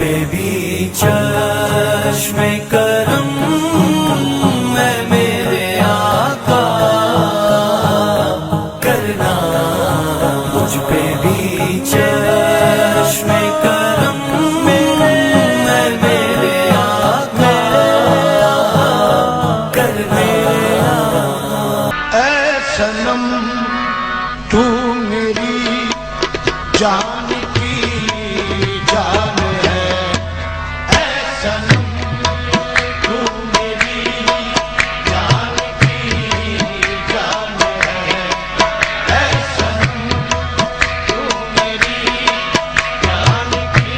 پہ بھی چشم کرم ہے میرے آقا کرنا، مجھ پہ بھی چشم کرم ہے میرے آقا کرنا۔ اے صنم تو میری جان کی جان ہے، اے صنم تو میری جان کی جان ہے، اے صنم تو میری جان کی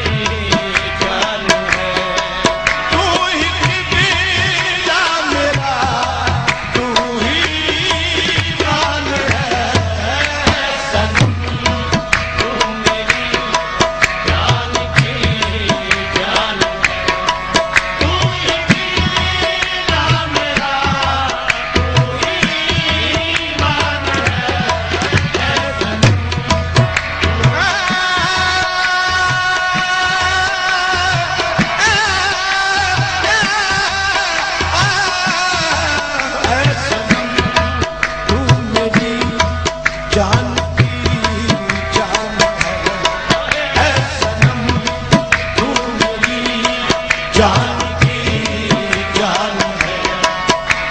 جان ہے، تو ہی قبلہ میرا، تو ہی ایمان ہے، اے صنم تو میری جان کی جان ہے، تو ہی قبلہ میرا، تو ہی ایمان ہے، اے صنم اے صنم تو میری جان کی جان ہے، اے صنم تو میری جان کی جان ہے،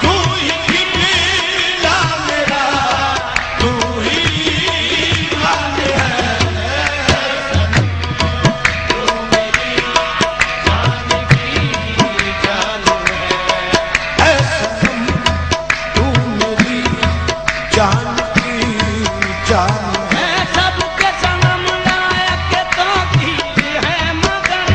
تو ہی قبلہ میرا، تو ہی ایمان ہے، اے صنم تو میری جان کی جان ہے، اے صنم تو میری جان کی جان ہے۔ میں سب کے صنم لائق توقیر ہے مگر،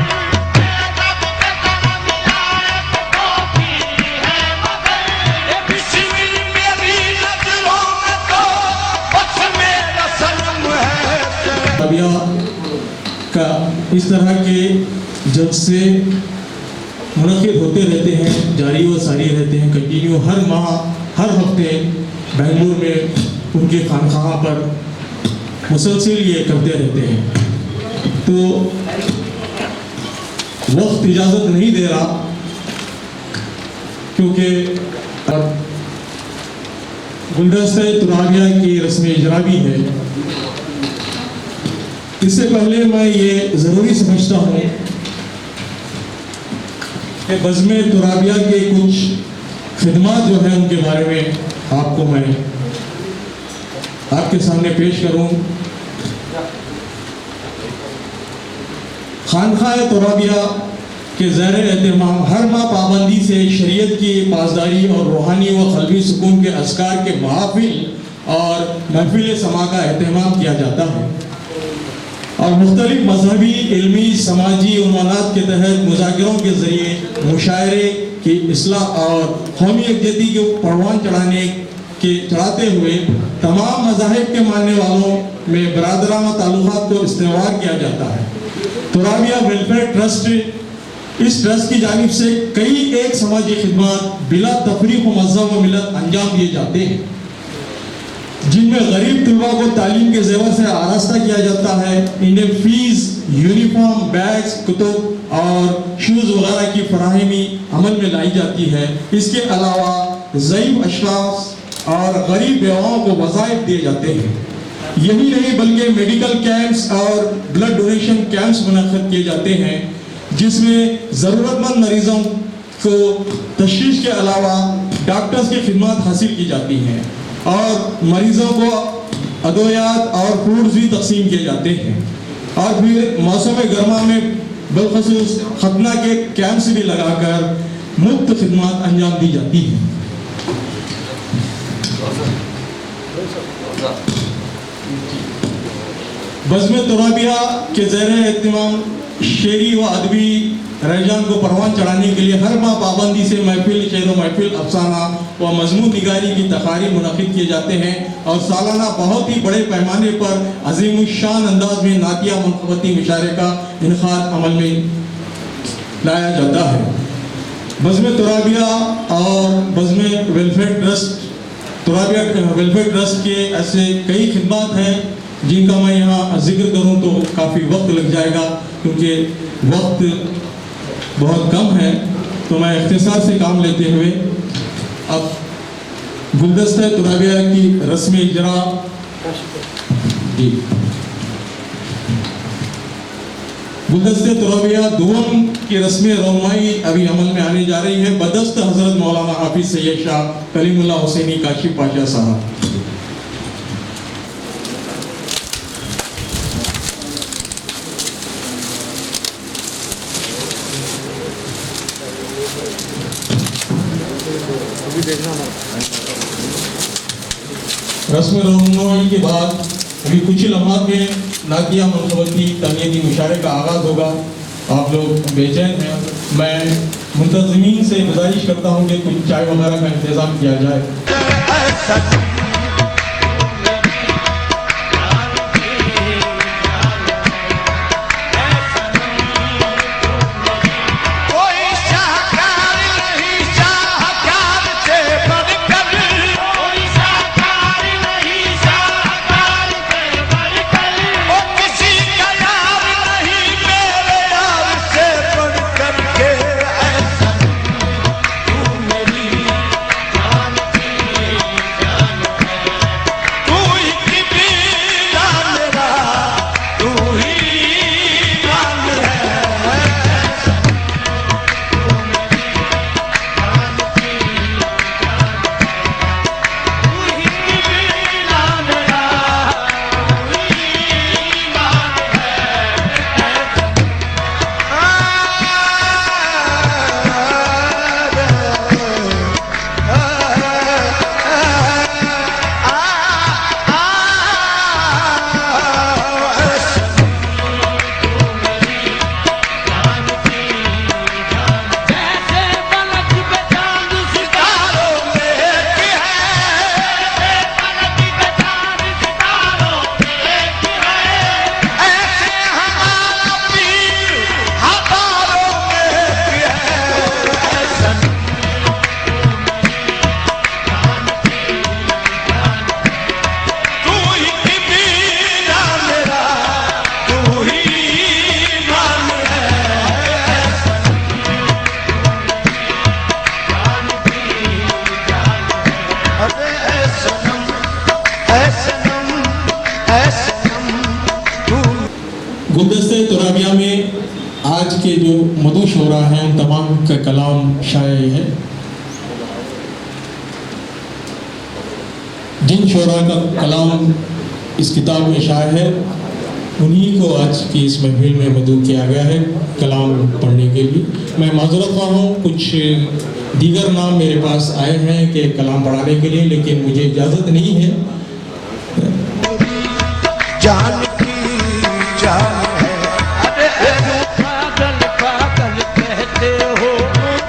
میں سب کے صنم لائق توقیر ہے مگر، اے بسمل میری نظروں میں تو بس میرا صنم ہے۔ رابعہ کا اس طرح کے جلسے منعقد ہوتے رہتے ہیں، جاری و ساری رہتے ہیں، کنٹینیو ہر ماہ ہر ہفتے بنگلور میں ان کے خانقاہ پر مسلسل یہ کرتے رہتے ہیں، تو وقت اجازت نہیں دے رہا کیونکہ گلدستہ ترابیہ کی رسم اجرا بھی ہے۔ اس سے پہلے میں یہ ضروری سمجھتا ہوں کہ بزم ترابیہ کے کچھ خدمات جو ہیں ان کے بارے میں آپ کو میں آپ کے سامنے پیش کروں۔ خانقاہ ترابیہ کے زیر اہتمام ہر ماہ پابندی سے شریعت کی پاسداری اور روحانی و قلبی سکون کے اذکار کے محافل اور محفل سما کا اہتمام کیا جاتا ہے، اور مختلف مذہبی، علمی، سماجی عنوانات کے تحت مذاکروں کے ذریعے مشاعرے کی اصلاح اور قومی یکجہتی کو پروان چڑھاتے ہوئے تمام مذاہب کے ماننے والوں میں برادرانہ تعلقات کو استوار کیا جاتا ہے۔ ترابیہ ویلفیئر ٹرسٹ، اس ٹرسٹ کی جانب سے کئی ایک سماجی خدمات بلا تفریق و مذہب و ملت انجام دیے جاتے ہیں، جن میں غریب طلباء کو تعلیم کے زیور سے آراستہ کیا جاتا ہے، انہیں فیس، یونیفارم، بیگز، کتب اور شوز وغیرہ کی فراہمی عمل میں لائی جاتی ہے۔ اس کے علاوہ ضعیف اشخاص اور غریب بیواؤں کو وظائف دیے جاتے ہیں۔ یہی نہیں بلکہ میڈیکل کیمپس اور بلڈ ڈونیشن کیمپس منعقد کیے جاتے ہیں، جس میں ضرورت مند مریضوں کو تشخیص کے علاوہ ڈاکٹرز کی خدمات حاصل کی جاتی ہیں، اور مریضوں کو ادویات اور فروٹس بھی تقسیم کیے جاتے ہیں، اور پھر موسم گرما میں بالخصوص ختنہ کے کیمپس بھی لگا کر مفت خدمات انجام دی جاتی ہیں۔ بزم ترابیہ کے زیر اہتمام شعری و ادبی رہجان کو پروان چڑھانے کے لیے ہر ماہ پابندی سے محفل، شعر و محفل، افسانہ و مضمون نگاری کی تقاریب منعقد کیے جاتے ہیں، اور سالانہ بہت ہی بڑے پیمانے پر عظیم الشان انداز میں نعتیہ منقبتی مشاعرے کا انعقاد عمل میں لایا جاتا ہے۔ بزم ترابیہ اور بزم ویلفیئر ٹرسٹ، ترابیہ ویلفیئر ٹرسٹ کے ایسے کئی خدمات ہیں جن کا میں یہاں ذکر کروں تو کافی وقت لگ جائے گا، کیونکہ وقت بہت کم ہے تو میں اختصار سے کام لیتے ہوئے اب گلدستہ ترابیہ کی رسم اجرا گلدستہ ترابیہ دوم کی رسم رونمائی ابھی عمل میں آنے جا رہی ہے بدست حضرت مولانا حافظ سید شاہ کلیم اللہ حسینی کاشف پاشا صاحب. رسم رونمائی کے بعد ابھی کچھ ہی لمحات میں نعتیہ منقبتی تنیتی مشاعرے کا آغاز ہوگا. آپ لوگ بے چین ہیں. میں منتظمین سے گزارش کرتا ہوں کہ کچھ چائے وغیرہ کا انتظام کیا جائے. گلدستہ ترابیہ میں آج کے جو مدعو شعراء ہیں ان تمام کا کلام شائع ہے. جن شعراء کا کلام اس کتاب میں شائع ہے انہی کو آج کی اس محفل میں مدعو کیا گیا ہے کلام پڑھنے کے لیے. میں معذرت خواہ ہوں کچھ دیگر نام میرے پاس آئے ہیں کہ کلام پڑھانے کے لیے لیکن مجھے اجازت نہیں ہے. جان کی جان ہے پاگل پاگل کہتے ہو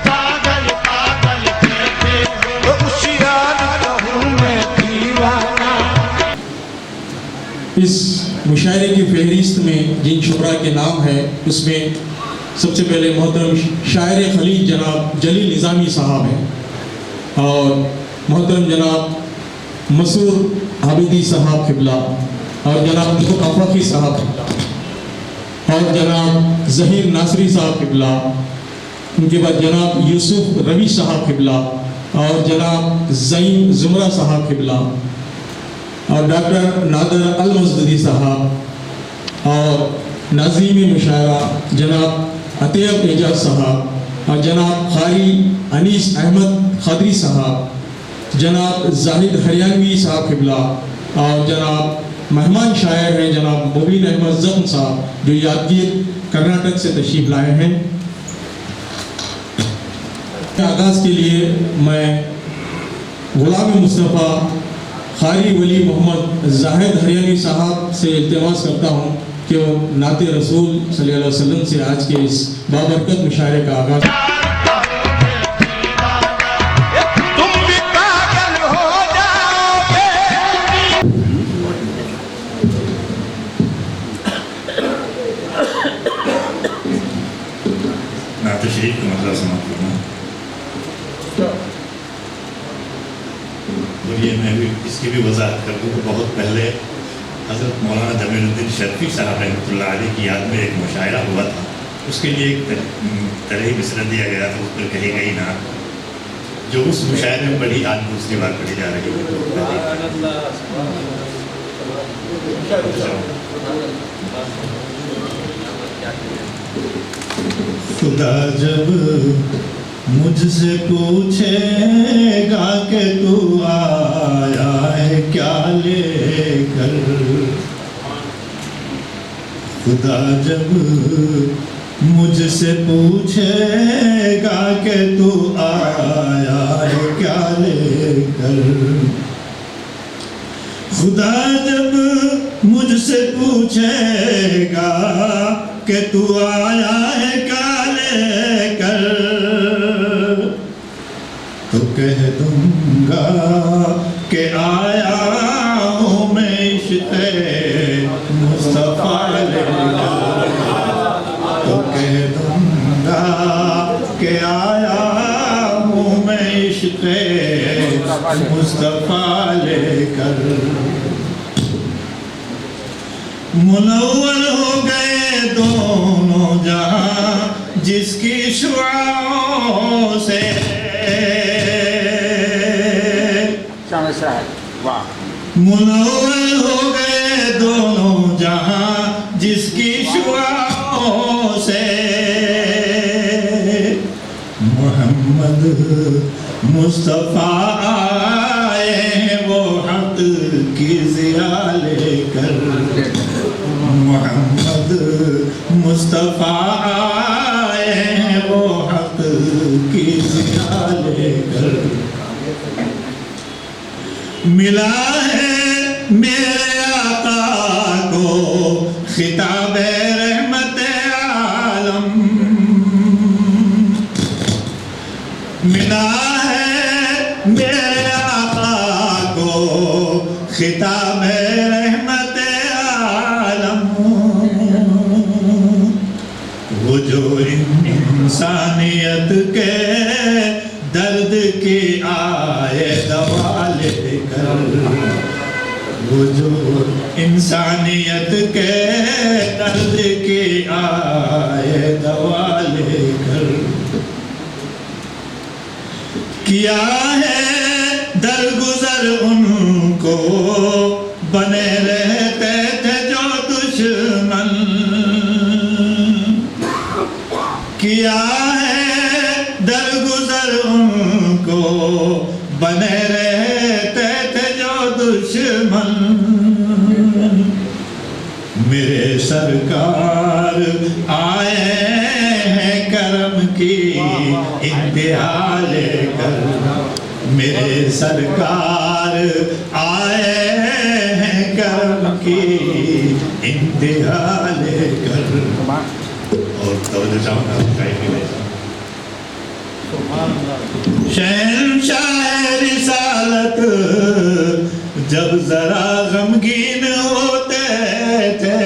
پاگل پاگل کہتے ہو ہوشیار رہوں میں دیوانہ. اس مشاعرے کی فہرست میں جن شعراء کے نام ہیں اس میں سب سے پہلے محترم شاعر خلیج جناب جلیل نظامی صاحب ہیں اور محترم جناب مسعود عابدی صاحب قبلہ اور جناب افاقی صاحب اور جناب ظہیر ناصری صاحب قبلہ. ان کے بعد جناب یوسف روی صاحب قبلہ اور جناب زعیم زمرہ صاحب قبلہ اور ڈاکٹر نادر المزدی صاحب اور ناظم مشاعرہ جناب عطیہ اعجاز صاحب اور جناب قاری انیس احمد خادری صاحب، جناب زاہد ہریانوی صاحب قبلہ اور جناب مہمان شاعر ہیں جناب مبین احمد زخم صاحب جو یادگیر کرناٹک سے تشریف لائے ہیں. آغاز کے لیے میں غلام مصطفیٰ قاری ولی محمد زاہد ہریانوی صاحب سے التماس کرتا ہوں کہ وہ نعت رسول صلی اللہ علیہ وسلم سے آج کے اس بابرکت مشاعرے کا آغاز. تم بھی پاگل ہو جاؤ گے. نعت شریف کا مطلب سماعت کرنا. اور یہ میں بھی اس کی بھی وضاحت کر دوں کہ بہت پہلے حضرت مولانا جمیل الدین شرفی صاحب رحمۃ اللہ علیہ کی یاد میں ایک مشاعرہ ہوا تھا اس کے لیے ایک طرح مصرع دیا گیا تو اس پر کہی گئی نا جو اس مشاعرے میں پڑھی آج دوسری بار پڑھی جا رہی ہے. خدا جب مجھ سے پوچھے گا کہ تو آیا ہے کیا لے کر, خدا جب مجھ سے پوچھے گا کہ تو آیا ہے کیا لے کر, خدا جب مجھ سے پوچھے گا کہ تو آیا ہے کیا لے کر, تو کہہ دوں گا کہ آیا ہوں میں عشق مصطفیٰ لے کر, تو کہہ دوں گا کہ آیا ہوں میں عشق مصطفیٰ لے کر. منور ہو گئے دونوں جہاں جس کی شعاعوں سے, منور ہو گئے دونوں جہاں جس کی شعاعوں سے, محمد مصطفیٰ آئے ہیں وہ حق کی ضیاء لے کر, محمد مصطفیٰ آئے ہیں وہ حق کی ضیاء لے کر. ملا ہے میرے آقا کو خطاب رحمت عالم, ملا ہے میرے آقا کو خطاب رحمت عالم, وہ جو انسانیت کے درد کی آئے دوا لے کر, وہ جو انسانیت کے درد کی آئے دوا لے کر. کیا ہے درگزر ان کو بنے رہتے تھے جو دشمن, کیا ہے درگزر ان کو بنے رہتے تھے جو دشمن, میرے سرکار آئے ہیں کرم کی انتہا لے کر, میرے سرکار آئے ہیں کرم کی انتہا لے کر. اور توجہ چاہوں گا شہنشاہ رسالت جب ذرا غمگین ہوتے تھے,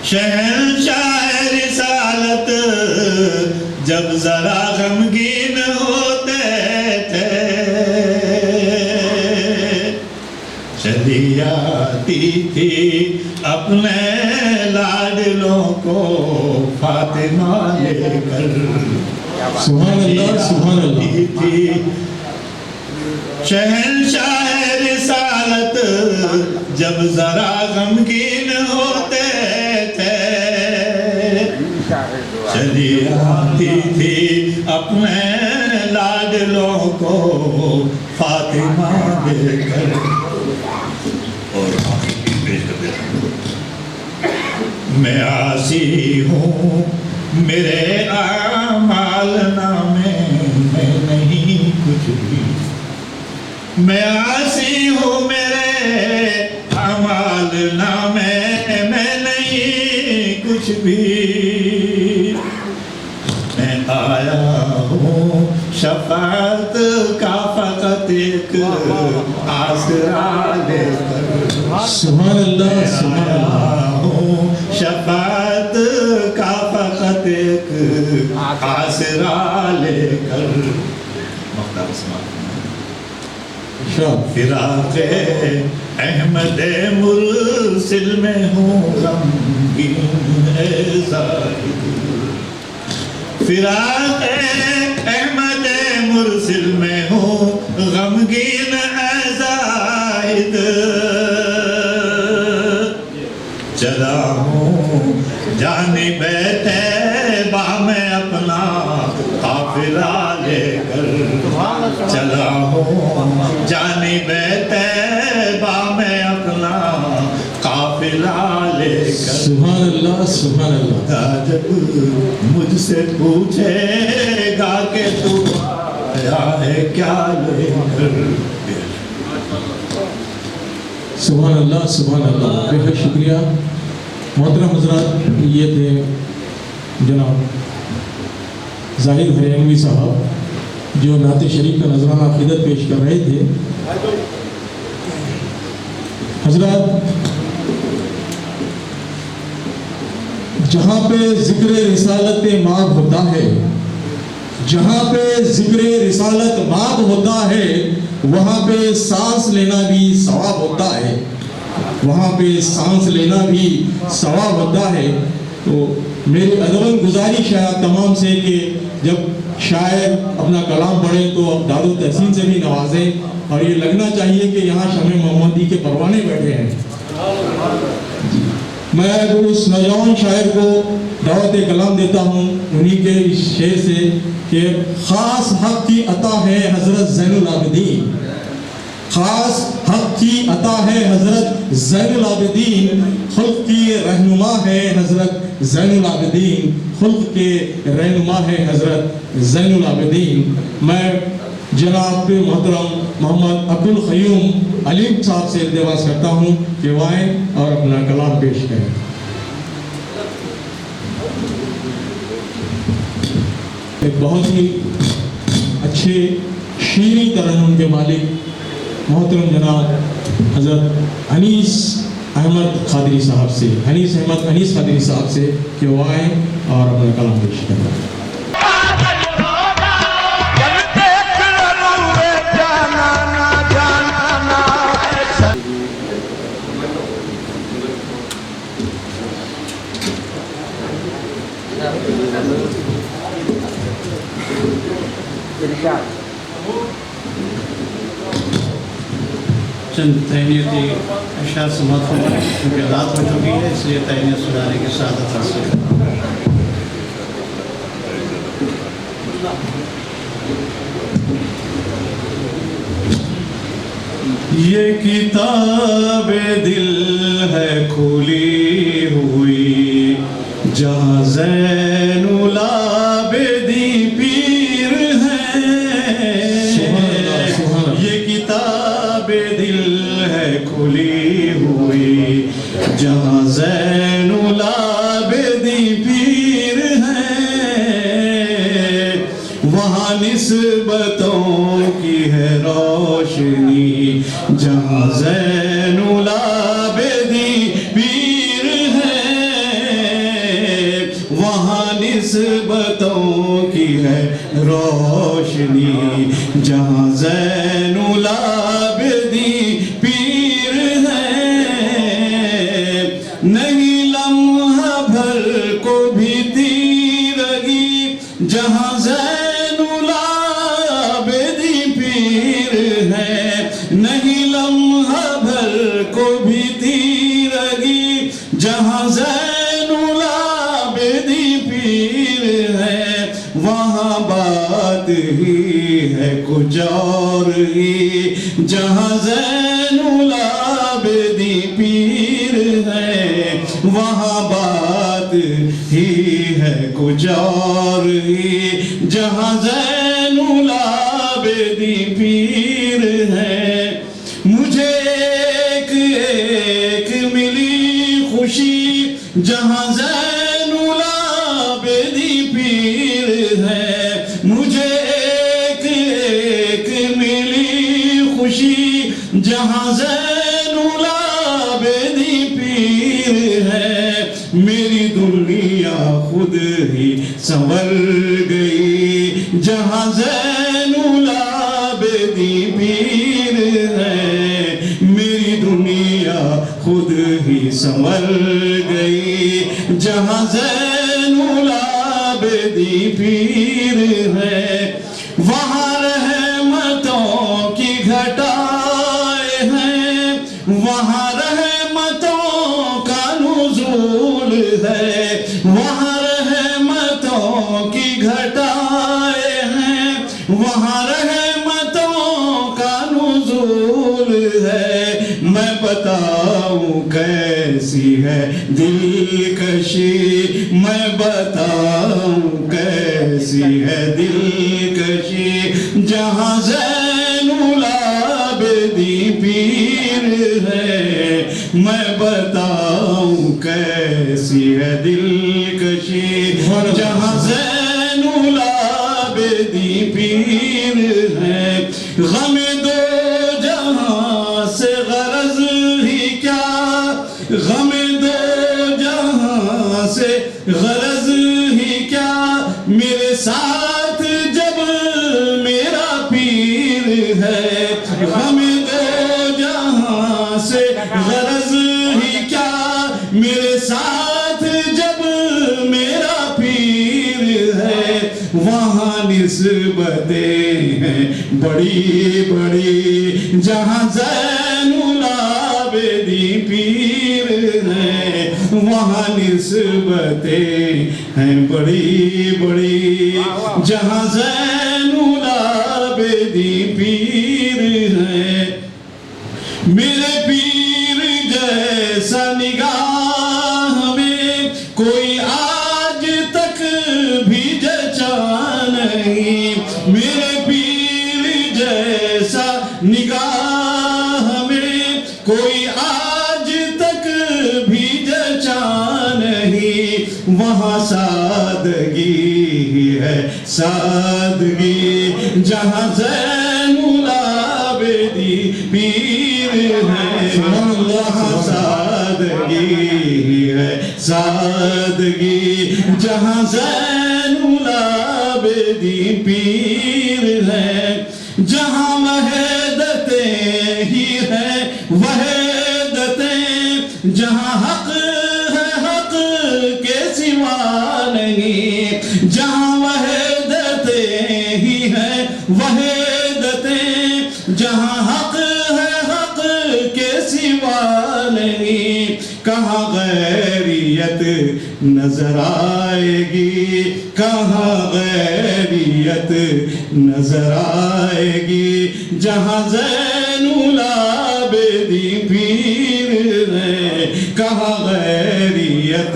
شہنشاہ رسالت جب ذرا غمگین ہوتے تھے, چلی آتی تھی اپنے لاڈلوں کو فاطمہ لے کر, سبحان اللہ سبحان اللہ. تھی شہنشاہ رسالت جب ذرا غمگین ہوتے تھے, چلی آتی تھی اپنے لاڈلوں کو فاطمہ لے کر. اور پیش کر دیتا ہوں. میں عاصی ہوں میرے اعمال نامے میں نہیں کچھ بھی, میں عاصی ہوں میرے اعمال نامے میں نہیں کچھ بھی, میں آیا ہوں شفاعت کا فقط ایک آسرا لے کر, سبحان اللہ سبحان اللہ. شفاعت کا فقط ایک آسرا لے کر. مختار اسماعیل شاہ فراق احمد مرسل میں ہوں غمگین اے زاہد فراق احمد مرسل میں ہوں غمگین اے زاہد چلا ہوں جانب طیبہ میں اپنا قافلہ لے کر چلا ہوں جانب طیبہ میں اپنا قافلہ لے کر سبحان اللہ سبحان اللہ. جب مجھ سے پوچھے گا کہ تو آیا ہے کیا لے کر سبحان اللہ سبحان اللہ. بہت شکریہ محترم حضرات. یہ تھے جناب زاہد ہریانوی صاحب جو نعت شریف کا نذرانہ عقیدت پیش کر رہے تھے. حضرات جہاں پہ ذکر رسالت مآب ہوتا ہے جہاں پہ ذکر رسالت مآب ہوتا ہے وہاں پہ سانس لینا بھی ثواب ہوتا ہے وہاں پہ سانس لینا بھی ثواب ہوتا ہے. تو میری ادباً گزارش ہے تمام سے کہ جب شاعر اپنا کلام پڑھیں تو داد و تحسین سے بھی نوازیں اور یہ لگنا چاہیے کہ یہاں شمع محمدی کے پروانے بیٹھے ہیں. میں اس نوجوان شاعر کو دعوت کلام دیتا ہوں انہی کے اس شعر سے کہ خاص حق کی عطا ہے حضرت زین العابدین خاص حق کی عطا ہے حضرت زین العابدین خلق کی رہنما ہے حضرت زین العابدین خلق کے رہنما ہے حضرت زین العابدین. میں جناب محترم محمد عبدالقیوم علیم صاحب سے التماس کرتا ہوں کہ وہ آئیں اور اپنا کلام پیش کریں. ایک بہت ہی اچھے شیریں ترنم کے مالک محترم جناب حضرت انیس احمد قادری صاحب سے انیس قادری صاحب سے کہ وہ آئیں اور اپنا کلام پیش کریں. چند تہنیتی اشعار سماعت فرمائیں کیونکہ رات ہو چکی ہے اس لیے تہنیت سنانے کی سعادت حاصل ہے. یہ کتاب دل ہے کھلی ہوئی جہاں زین العابدین پیر ہے. یہ کتاب دل ہے کھلی ہوئی جہاں زین العابدین پیر ہے. وہاں نسبتوں کی ہے روشنی جہاں زین العابدین پیر ہے. وہاں نسبتوں کی ہے روشنی جہاں زین العابدین پیر ہے. نہیں لمحہ بھر کو بھی تیرگی جہاں زین العابدین پیر ہے. نہیں لمحہ بھر کو بھی تیرگی جہاں زین العابدین پیر ہے. وہاں بات ہی ہے کچھ اور ہی جہاں زین العابدین پیر ہے. وہاں بات ہی ہے کچھ اور ہی جہاں زین العابدین پیر ہے. مجھے ایک ملی خوشی جہاں زین العابدین پیر ہے. مجھے ایک ملی خوشی جہاں زین العابدین پیر ہے. میری دنیا خود ہی سنور گئی جہاں زین العابدین پیر ہے. میری دنیا مر گئی جہاں زین العابدین پیر ہے وہاں رحمتوں کی گھٹائے ہیں وہاں رحمتوں کا نزول ہے وہاں رحمتوں کی گھٹائے ہیں وہاں رحمتوں کا نزول ہے میں بتاؤں کیسی ہے دلکشی میں بتاؤں کیسی ہے دلکشی جہاں زین العابدین پیر ہے میں بتاؤں کیسی ہے دلکشی جہاں زین العابدین پیر ہے غم دو جہاں سے غرض ہی کیا غم دو جہاں سے غرض ہی کیا میرے ساتھ جب میرا پیر ہے غم دو جہاں سے غرض ہی کیا میرے ساتھ جب میرا پیر ہے وہاں نسبتیں ہیں بڑی بڑی جہاں زین العابدین پیر ہے وہاں نسبتیں ہیں بڑی بڑی جہاں زین العابدین پیر ہے میرے پیر جیسا نگاہ میں کوئی آج تک بھی جچا نہیں میرے پیر جیسا نگاہ میں کوئی آج تک بھی جچا نہیں وہاں سادگی ہے سادگی جہاں زین العابدین پیر ہے وہاں سادگی ہے سادگی جہاں زین العابدین پیر ہے جہاں وحدتیں ہی ہے وحدتیں جہاں حق ہے حق کے سوا نہیں جہاں وحدتیں ہی ہے وحدتیں جہاں حق ہے حق کے سوا نہیں کہاں غیریت نظر آئے گی کہاں غیریت نظر آئے گی جہاں زین العابدین پیر ہے کہاں غیریت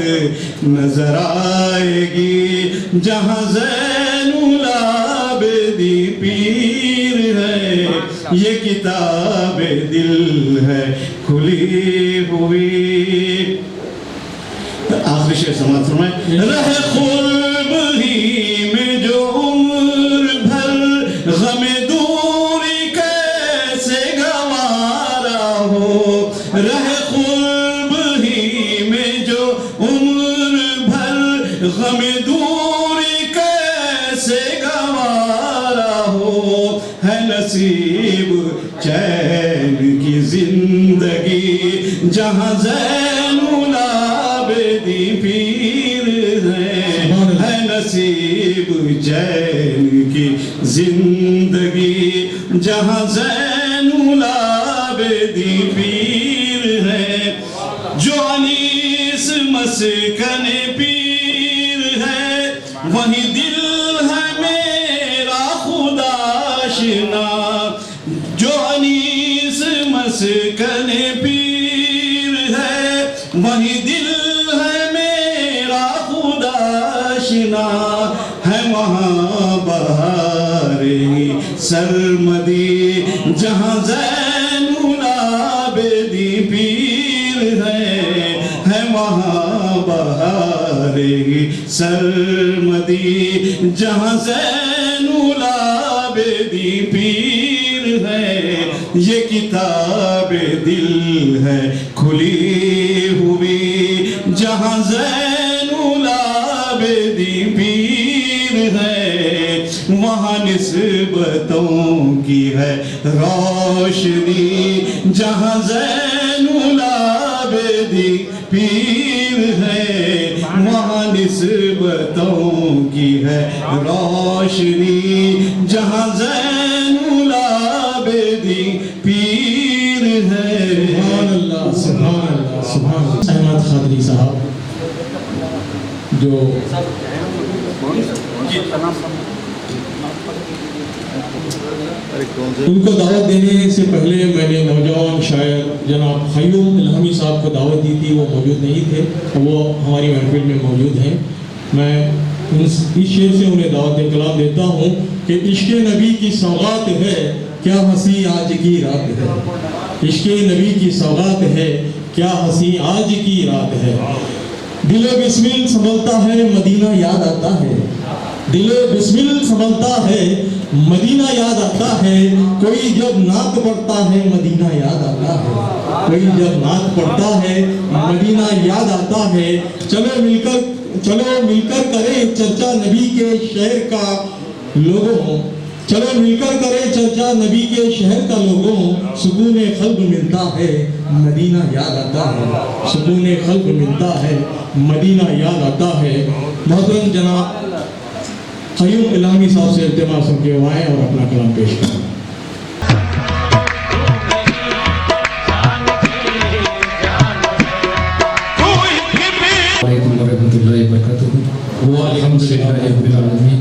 نظر آئے گی جہاں زین العابدین پیر ہے یہ کتاب دل ہے کھلی ہوئی آخری شعر سماعت فرمائیں رہ قرب ہی میں جو عمر بھر غم دوری کیسے گوارا ہو رہ قرب ہی میں جو عمر بھر غم دوری کیسے گوارا ہو ہے نصیب چین کی زندگی جہاں زین العابدین پیر ہے نصیب چین کی زندگی جہاں زین العابدین پیر ہے جو انیس مسکن پیر ہے وہی دل ہے میرا خدا آشنا جو انیس مسکن پیر ہے وہی دل ہے میرا خدا آشنا ہے وہاں بہار سرمدی جہاں زین العابدین پیر ہے وہاں بہار سرمدی جہاں زین العابدین پیر ہے یہ کتاب دل ہے کھلی ہوئی جہاں زین العابدین پیر ہے وہاں نسبتوں کی ہے روشنی جہاں زین العابدین العابدین پیر ہے وہاں نسبتوں کی ہے روشنی جہاں زین العابدین پیر ہے سبحان اللہ سبحان اللہ سبحان اللہ. احمد خادری صاحب جو ان کو دعوت دینے سے پہلے میں نے نوجوان شاعر جناب قیوم الہامی صاحب کو دعوت دی تھی. وہ موجود نہیں تھے, وہ ہماری محفل میں موجود ہیں. میں اس شعر سے انہیں دعوت کلام دیتا ہوں کہ عشق نبی کی سوغات ہے کیا ہنسی آج کی رات ہے. عشق نبی کی سوغات ہے کیا ہنسی آج کی رات ہے. دل بسمل سنبھلتا ہے مدینہ یاد آتا ہے. دل بسمل سنبھلتا ہے مدینہ یاد آتا ہے. کوئی جب نعت پڑھتا ہے مدینہ یاد آتا ہے. کوئی جب نعت پڑھتا ہے مدینہ یاد آتا ہے. چلو مل کر کرے چرچا نبی کے شہر کا لوگوں. چلو مل کر کرے چرچا نبی کے شہر کا لوگوں. سکون قلب ملتا ہے مدینہ یاد آتا ہے. سکون قلب ملتا ہے مدینہ یاد آتا ہے. محترم جناب قیوم الہامی صاحب سے التماس سن کے آئیں اور اپنا کلام پیش کریں. علیکم ورحمۃ اللہ وبرکاتہ. الحمدللہ رب العالمین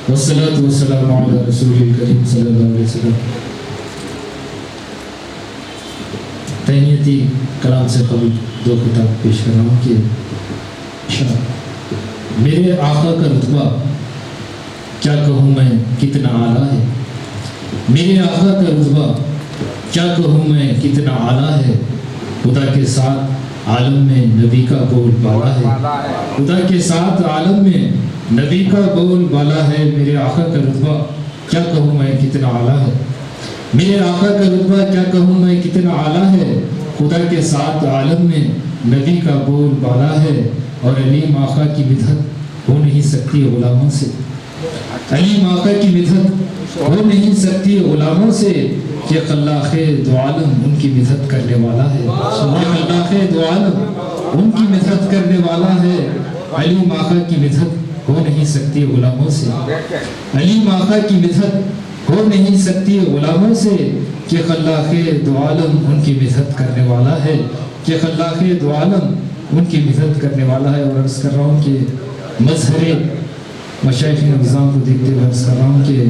والصلاة والسلام علی رسول الکریم صلی اللہ علیہ وسلم. تہنیتی کلام سے قبل دو خطاب پیش کر رہا ہوں کہ میرے آقا کا رتبہ کیا کہوں میں کتنا اعلیٰ ہے. میرے آقا کا رتبہ کیا کہوں میں کتنا اعلیٰ ہے. خدا کے ساتھ عالم میں نبی کا بول بالا ہے. خدا کے ساتھ عالم میں نبی کا بول بالا ہے. میرے آقا کا رتبہ کیا کہوں میں کتنا اعلیٰ ہے. میرے آقا کا رتبہ کیا کہوں میں کتنا اعلیٰ ہے. خدا کے ساتھ عالم میں نبی کا بول بالا ہے. اور علیم آقا کی مدحت ہو نہیں سکتی غلاموں سے. علیم آقا کی مدحت ہو نہیں سکتی غلاموں سے. کہ خلاق دو عالم ان کی مدحت کرنے والا ہے. خلاق دو عالم ان کی مدحت کرنے والا ہے. علیم آقا کی مدحت ہو نہیں سکتی غلاموں سے. علیم آقا کی مدحت ہو نہیں سکتی غلاموں سے. کہ خلاق دو عالم ان کی مدحت کرنے والا ہے. کہ خلاق دو عالم ان کی مدحت کرنے والا ہے. اور عرض کر رہا ہوں کہ مظہر مشائخ نظام کو دیکھتے ہوئے عرض کر رہا ہوں کہ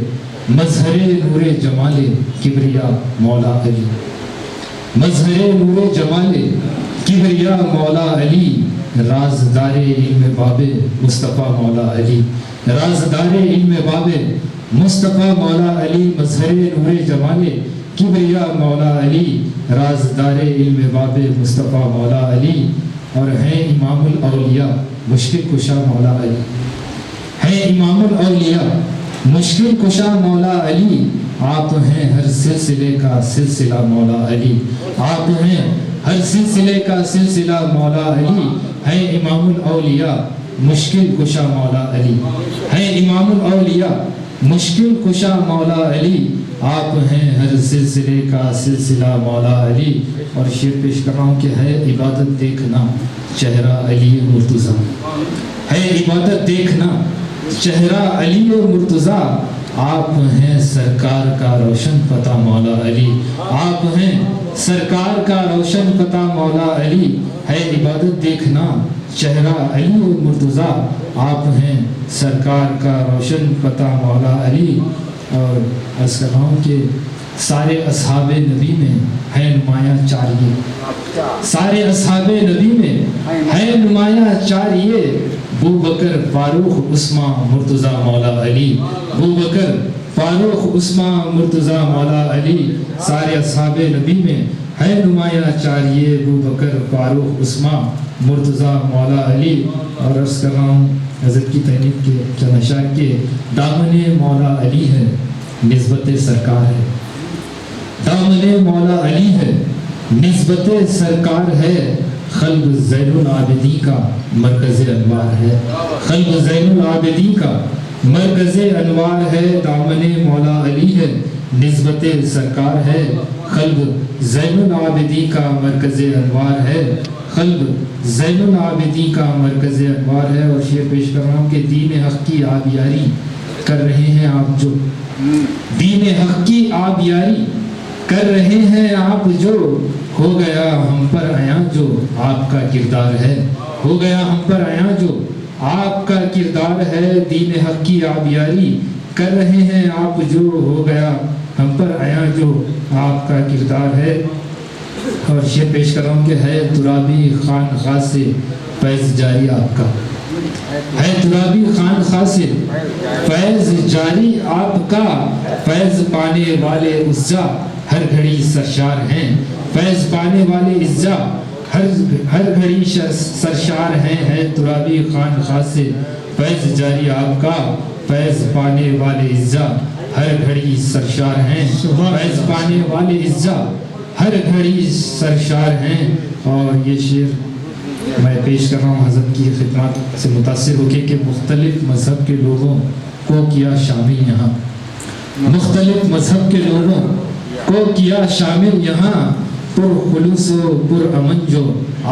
مظہر نور جمال کبریا مولا علی. مظہر نور جمال کبریا مولا علی. رازدار علم باب مصطفیٰ مولا علی. رازدار علم باب مصطفیٰ مولا علی. مظہر نور جمال کبریا مولا علی. رازدار علم باب مصطفیٰ مولا علی. اور ہیں امام الاولیاء مشکل کشا مولا علی. ہے امام الاولیاء مشکل کشا مولا علی. آپ ہیں ہر سلسلے کا سلسلہ مولا علی. آپ ہیں ہر سلسلے کا سلسلہ مولا علی. ہے امام الاولیاء مشکل کشا مولا علی. ہے امام الاولیاء مشکل کشا مولا علی. آپ ہیں ہر سلسلے کا سلسلہ مولا علی. اور شعر پیش کر رہا ہوں کہ ہے عبادت دیکھنا چہرہ علی مرتضیٰ. ہے عبادت دیکھنا چہرہ علی مرتضیٰ. آپ ہیں سرکار کا روشن پتہ مولا علی. آپ ہیں سرکار کا روشن پتہ مولا علی. ہے عبادت دیکھنا چہرہ علی مرتضیٰ. آپ ہیں سرکار کا روشن پتہ مولا علی. اور عرض کر رہا ہوں کہ سارے اصحاب نبی میں ہے نمایاں چار یہ. سارے اصحاب نبی میں ہے نمایاں چار یہ. ابو بکر فاروق عثمان مرتضیٰ مولا علی. ابو بکر فاروق عثمان مرتضیٰ مولا علی. سارے اصحاب نبی میں ہے نمایاں چار یہ. ابو بکر فاروق عثمان مرتضیٰ مولا علی. اور عرض کر رہا ہوں حضرت کی تحریک کے چند اشعار کے دامن مولا علی ہے نسبت سرکار ہے. دامن مولا علی ہے نسبت سرکار ہے. قلب زین العابدین کا مرکز انوار ہے. قلب زین العابدین کا مرکز انوار ہے. دامن مولا علی ہے نسبت سرکار ہے، قلب زین العابدین کا مرکز انوار ہے، قلب زین العابدین کا مرکز انوار ہے۔ اور شعر پیش کر رہا ہوں کہ دین حق کی آبیاری کر رہے ہیں آپ جو، دین حق کی آبیاری کر رہے ہیں آپ جو، ہو گیا ہم پر عیاں جو آپ کا کردار ہے، ہو گیا ہم پر عیاں جو آپ کا کردار ہے۔ دین حق کی آبیاری کر رہے ہیں آپ جو، ہو گیا ہم پر عیاں جو آپ کا کردار ہے۔ اور شعر پیش کر رہا ہوں کہ ہے ترابی خان خاص سے فیض جاری آپ کا، ہے ترابی خان خاص سے فیض جاری آپ کا، فیض پانے والے عزا ہر گھڑی سرشار ہیں، فیض پانے والے عزا ہر گھڑی سرشار ہیں۔ ہے ترابی خان خاص سے فیض جاری آپ کا، فیض پانے والے عزا ہر گھڑی سرشار ہیں، فیض پانے والے عزا ہر گھڑی سرشار ہیں۔ اور یہ شعر میں پیش کر رہا ہوں حضرت کی خدمات سے متاثر ہو کے کہ مختلف مذہب کے لوگوں کو کیا شامل یہاں، مختلف مذہب کے لوگوں کو کیا شامل یہاں، پر خلوص و پر امن جو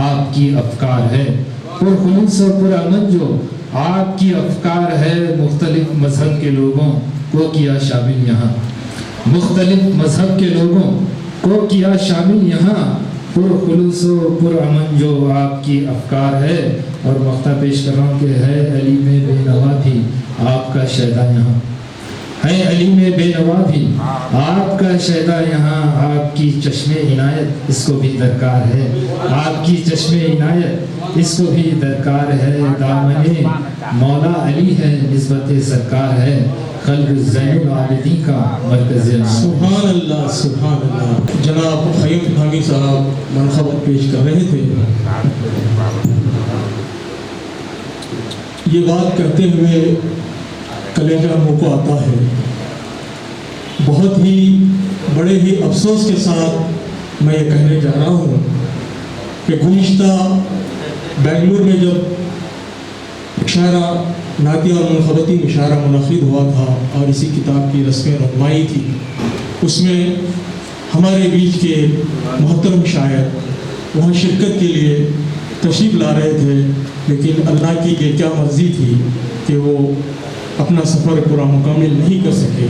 آپ کی افکار ہے، پر خلوص و پر امن جو آپ کی افکار ہے۔ مختلف مذہب کے لوگوں کو کیا شامل یہاں، مختلف مذہب کے لوگوں کو کیا شامل یہاں، پر خلوص و پر امن جو آپ کی افکار ہے۔ اور مقطع پیش کر رہا ہوں کہ ہے علی میں بے نوا بھی آپ کا شیدا یہاں، ہے علی میں بے نوا بھی آپ کا شیدا یہاں، آپ کی چشم عنایت اس کو بھی درکار ہے، آپ کی چشم عنایت اس کو بھی درکار ہے۔ دامن مولا علی ہے نسبت سرکار ہے، قلب زین العابدین کا مرکز انوار۔ سبحان اللہ سبحان اللہ۔ جناب خیم بھاگی صاحب منقبت پیش کر رہے تھے، یہ بات کرتے ہوئے کلیجہ منہ کو آتا ہے، بہت ہی بڑے ہی افسوس کے ساتھ میں یہ کہنے جا رہا ہوں کہ گزشتہ بنگلور میں جب مشاعرہ نعتیہ اور منقبتی مشاعرہ منعقد ہوا تھا اور اسی کتاب کی رسم رونمائی تھی، اس میں ہمارے بیچ کے محترم شاعر وہاں شرکت کے لیے تشریف لا رہے تھے، لیکن اللہ کی یہ کیا مرضی تھی کہ وہ اپنا سفر پورا مکمل نہیں کر سکے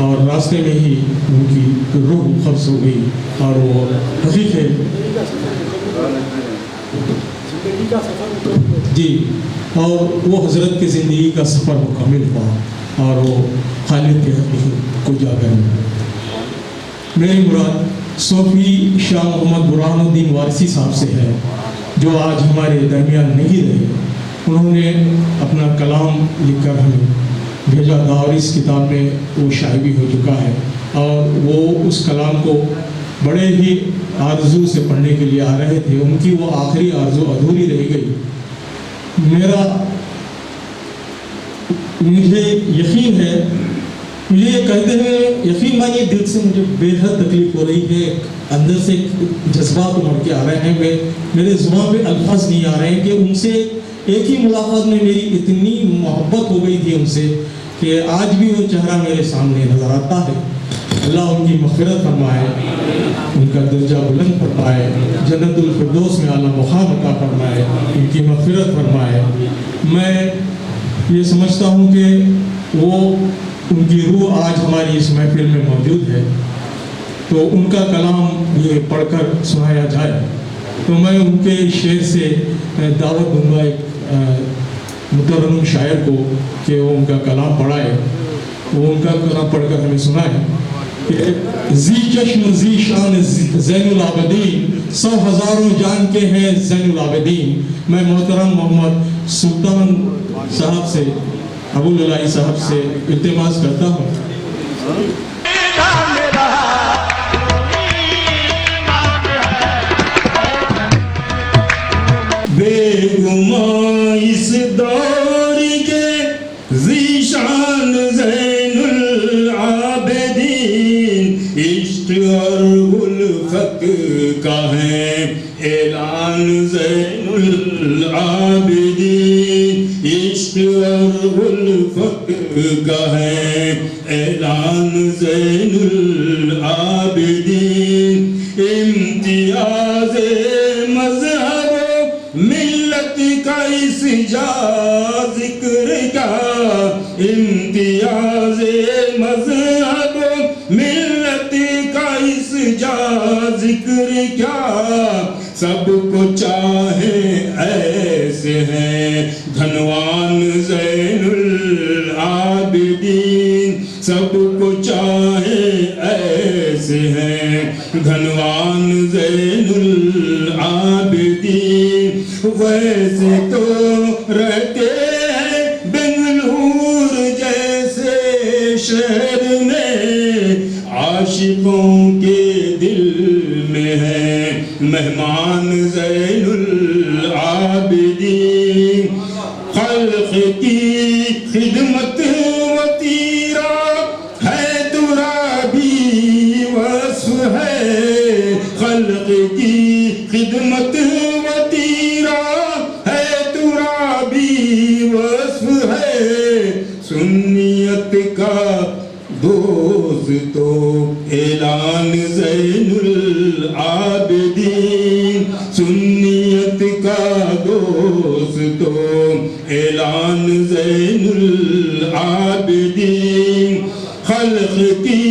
اور راستے میں ہی ان کی روح قبض ہو گئی اور وہ حقیقت جی، اور وہ حضرت کی زندگی کا سفر مکمل ہوا اور وہ خالد کے حقیقت کو جا کر میری مراد صوفی شاہ محمد برہان الدین وارثی صاحب سے ہے، جو آج ہمارے درمیان نہیں رہے۔ انہوں نے اپنا کلام لکھ کر ہمیں بھیجا تھا اور اس کتاب میں وہ شائع بھی ہو چکا ہے، اور وہ اس کلام کو بڑے ہی آرزو سے پڑھنے کے لیے آ رہے تھے۔ ان کی وہ آخری آرزو ادھوری رہ گئی۔ مجھے یقین ہے، مجھے یہ کہتے ہوئے یقین مانیے دل سے مجھے بے حد تکلیف ہو رہی ہے، اندر سے جذبات امڑ کے آ رہے ہیں، میرے زبان پہ الفاظ نہیں آ رہے ہیں کہ ان سے ایک ہی ملاقات میں میری اتنی محبت ہو گئی تھی ان سے کہ آج بھی وہ چہرہ میرے سامنے نظر آتا ہے۔ اللہ ان کی مغفرت فرمائے، ان کا درجہ بلند فرمائے، جنت الفردوس میں اعلیٰ مقام عطا فرمائے، ان کی مغفرت فرمائے۔ میں یہ سمجھتا ہوں کہ وہ ان کی روح آج ہماری اس محفل میں موجود ہے، تو ان کا کلام یہ پڑھ کر سنایا جائے تو میں ان کے شعر سے دعوت دوں گا ایک مترنم شاعر کو کہ وہ ان کا کلام پڑھائے، وہ ان کا کلام پڑھ کر ہمیں سنائے کہ زی چشم زی شان زین العابدین، 100,000 جان کے ہیں زین العابدین۔ میں محترم محمد سلطان صاحب سے، ابو العلائی صاحب سے التماس کرتا ہوں بے گمان اس دور کے ذیشان زین العابدین، عشق اور الفت کا ہے اعلان زین العابدین، عشق اور الفت وقت کا ہے اعلان زین العابدین امتیاز مذہب ملت کا اس جا ذکر کیا امتیاز مذہب ملت کا اس جا ذکر کیا سب کو چاہے ایسے ہیں دھنوان زین العابدین سب کو چاہے ایسے ہیں دھنوان زین العابدین ویسے تو رہتے ہیں بنگلور جیسے شہر میں عاشقوں کے دل میں ہے مہمان زین العابدین خلق کی خدمت و تیرا ہے ترابی وصف ہے خلق کی خدمت و تیرا ہے ترابی وصف ہے سنیت کا دوست تو اعلان زین العابدین سنیت کا دوست تو اعلان زین العابدین خلق کی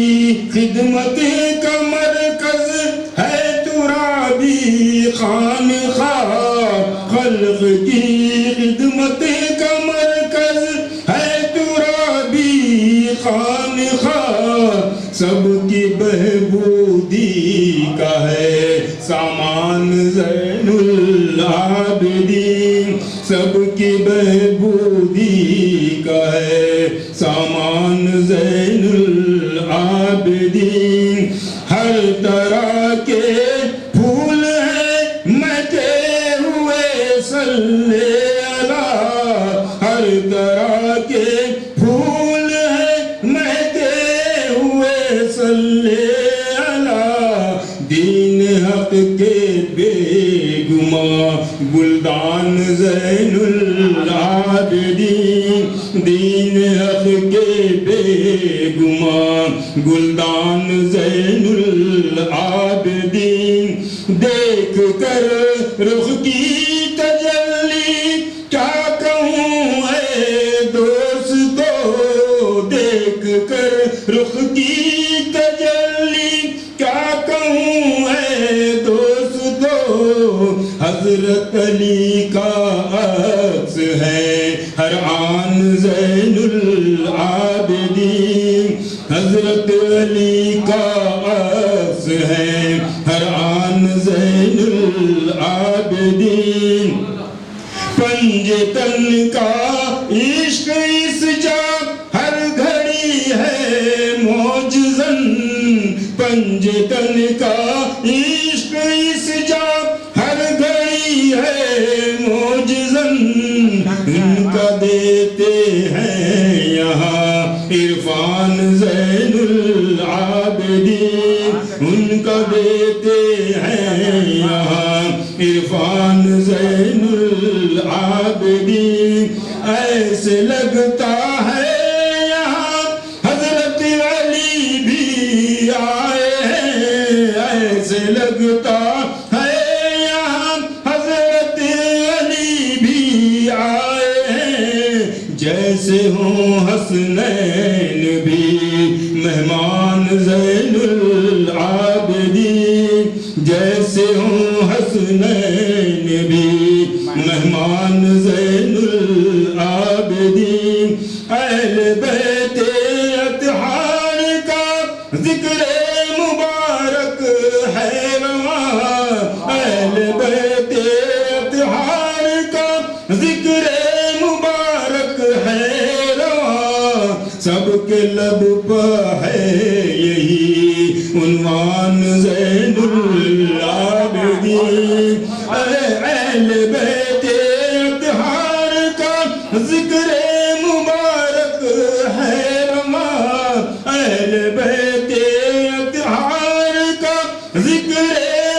خدمت کا مرکز ہے ترابی خانخواہ خلق کی خدمت کا مرکز ہے ترابی خانخواہ سب کی بہبودی کا ہے سامان زین العابدین سب کی بہبودی کا ہے سامان زین العابدین ہر طرح کے پھول ہیں مٹے ہوئے صلی اللہ ہر طرح کے پھول ہیں مٹے ہوئے صلی اللہ دین حق کے بے گماں گلدان زین العابدین دین حق کے بے گماں گلدان زین العابدین دیکھ کر رخ کی تجلی کیا کہوں اے دوستو دیکھ کر رخ کی تجلی کیا کہوں اے دوستو حضرت علی کا عکس ہے ہر آن زین العابدین حضرت علی کا عکس ہے ہر آن زین العابدین پنجتن کا عشق اس جا ہر گھڑی ہے معجزن پنجتن کا عشق اس جا ہر گھڑی ہے معجزن ان کا دیتے ہیں یہاں عرفان زین العابدین ان کا دیتے ہیں یہاں عرفان زین العابدین ایسے لگتا ہے یہاں حضرت علی بھی آئے ہیں ایسے لگتا ہے یہاں حضرت علی بھی آئے ہیں جیسے ہوں حسنین بھی مہمان زین العابدین جیسے ہوں حسنین بھی مہمان زین العابدین اہل بیت اطہار کا ذکر مبارک ہے رواں اہل بیت اطہار کا ذکر مبارک ہے رواں سب کے لب پہ ہے یہی عنوان زین العابدین اہل بیت اطہار کا ذکر مبارک ہے رواں اہل بیت اطہار کا ذکر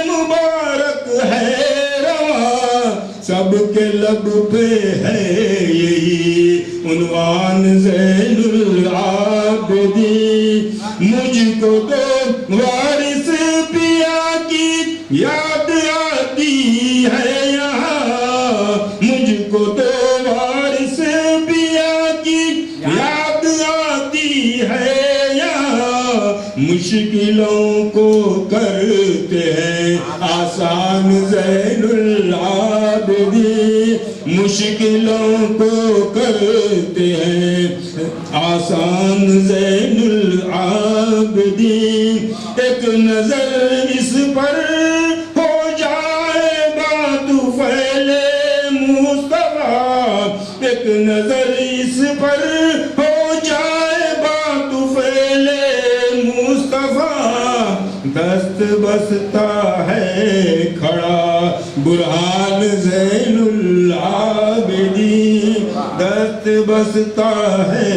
مبارک ہے رواں سب کے لب پہ ہے یہی عنوان زین مشکلوں کو کرتے ہیں آسان زین العابدین، مشکلوں کو کرتے ہیں آسان زین العابدین، ایک نظر اس پر ہو جائے بات فعلِ مصطفیٰ، ایک نظر اس پر ہو جائے بات فعلِ مصطفیٰ، دست بستا ہے کھڑا برہان زین العابدین، دست بستا ہے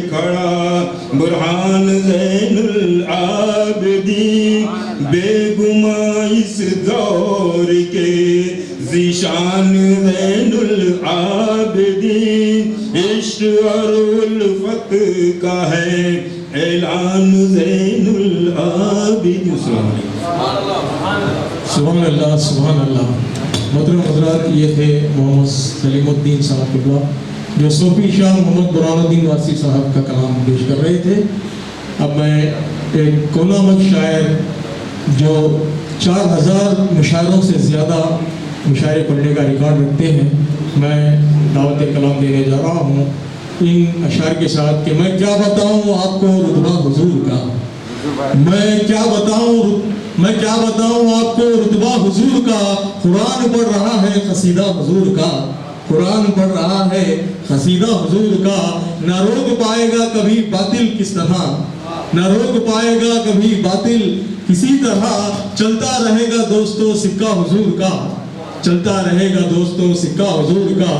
کھڑا برہان زین العابدین، بے گماں اس دور کے ذیشان زین العابدین، عشق اور الفت کا ہے اعلان زین العابدین۔ سبحان اللہ سبحان اللہ۔ محترم حضرات، یہ تھے محمد سلیم الدین صاحب قبلہ جو صوفی شاہ محمد برہان الدین واسطی صاحب کا کلام پیش کر رہے تھے۔ اب میں ایک کونامک شاعر جو 4000 مشاعروں سے زیادہ مشاعرے پڑھنے کا ریکارڈ رکھتے ہیں، میں دعوت کلام دینے جا رہا ہوں ان اشعار کے ساتھ کہ میں کیا بتاؤں آپ کو رتبہ حضور کا، میں کیا بتاؤں آپ کو رتبہ حضور کا، قرآن پڑھ رہا ہے قصیدہ حضور کا، قرآن پڑھ رہا ہے قصیدہ حضور کا، نہ روک پائے گا کبھی باطل کس طرح، نہ روک پائے گا کبھی باطل کسی طرح، چلتا رہے گا دوستو سکہ حضور کا، چلتا رہے گا دوستو سکہ حضور کا،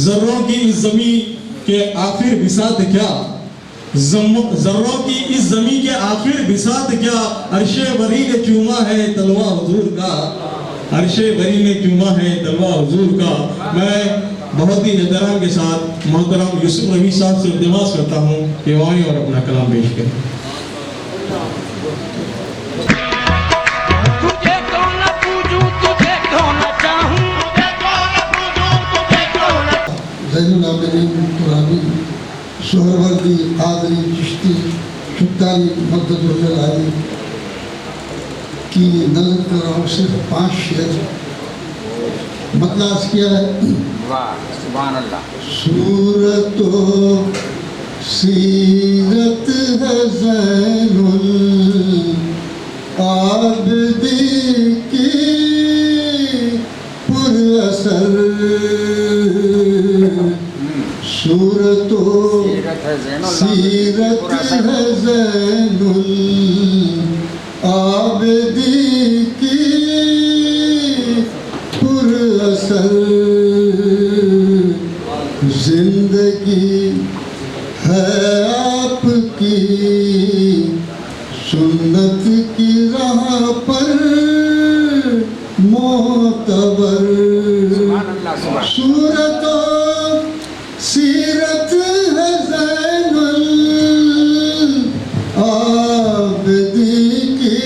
ذروں کی اس زمین کے آخر بساط کیا، ذروں کی اس زمین کے آخر بساط کیا، عرش بری نے چوما ہے تلوہ حضور کا، عرش بری نے چوما ہے تلوہ حضور کا۔ میں بہت ہی احترام کے ساتھ محترم یوسف روی صاحب سے التماس کرتا ہوں کہ وہ آئیں اور اپنا کلام پیش کریں۔ تجھے کیوں نہ پوجوں، تجھے کیوں نہ چاہوں، تجھے کیوں نہ پوجوں، تجھے کیوں نہ زین العابدین ترابی سہروردی قادری چشتی شکتاری مدد العالی کی نظر کر رہا ہوں، صرف 5 شعر مطلع کیا ہے۔ سبحان اللہ۔ صورت و سیرت ہے زین العابدین کی پر اثر، صورت و سیرت ہے زین العابدین کی پر اثر، زندگی ہے آپ کی سنت کی راہ پر معتبر، صورت و سیرت ہے زین العابدین کی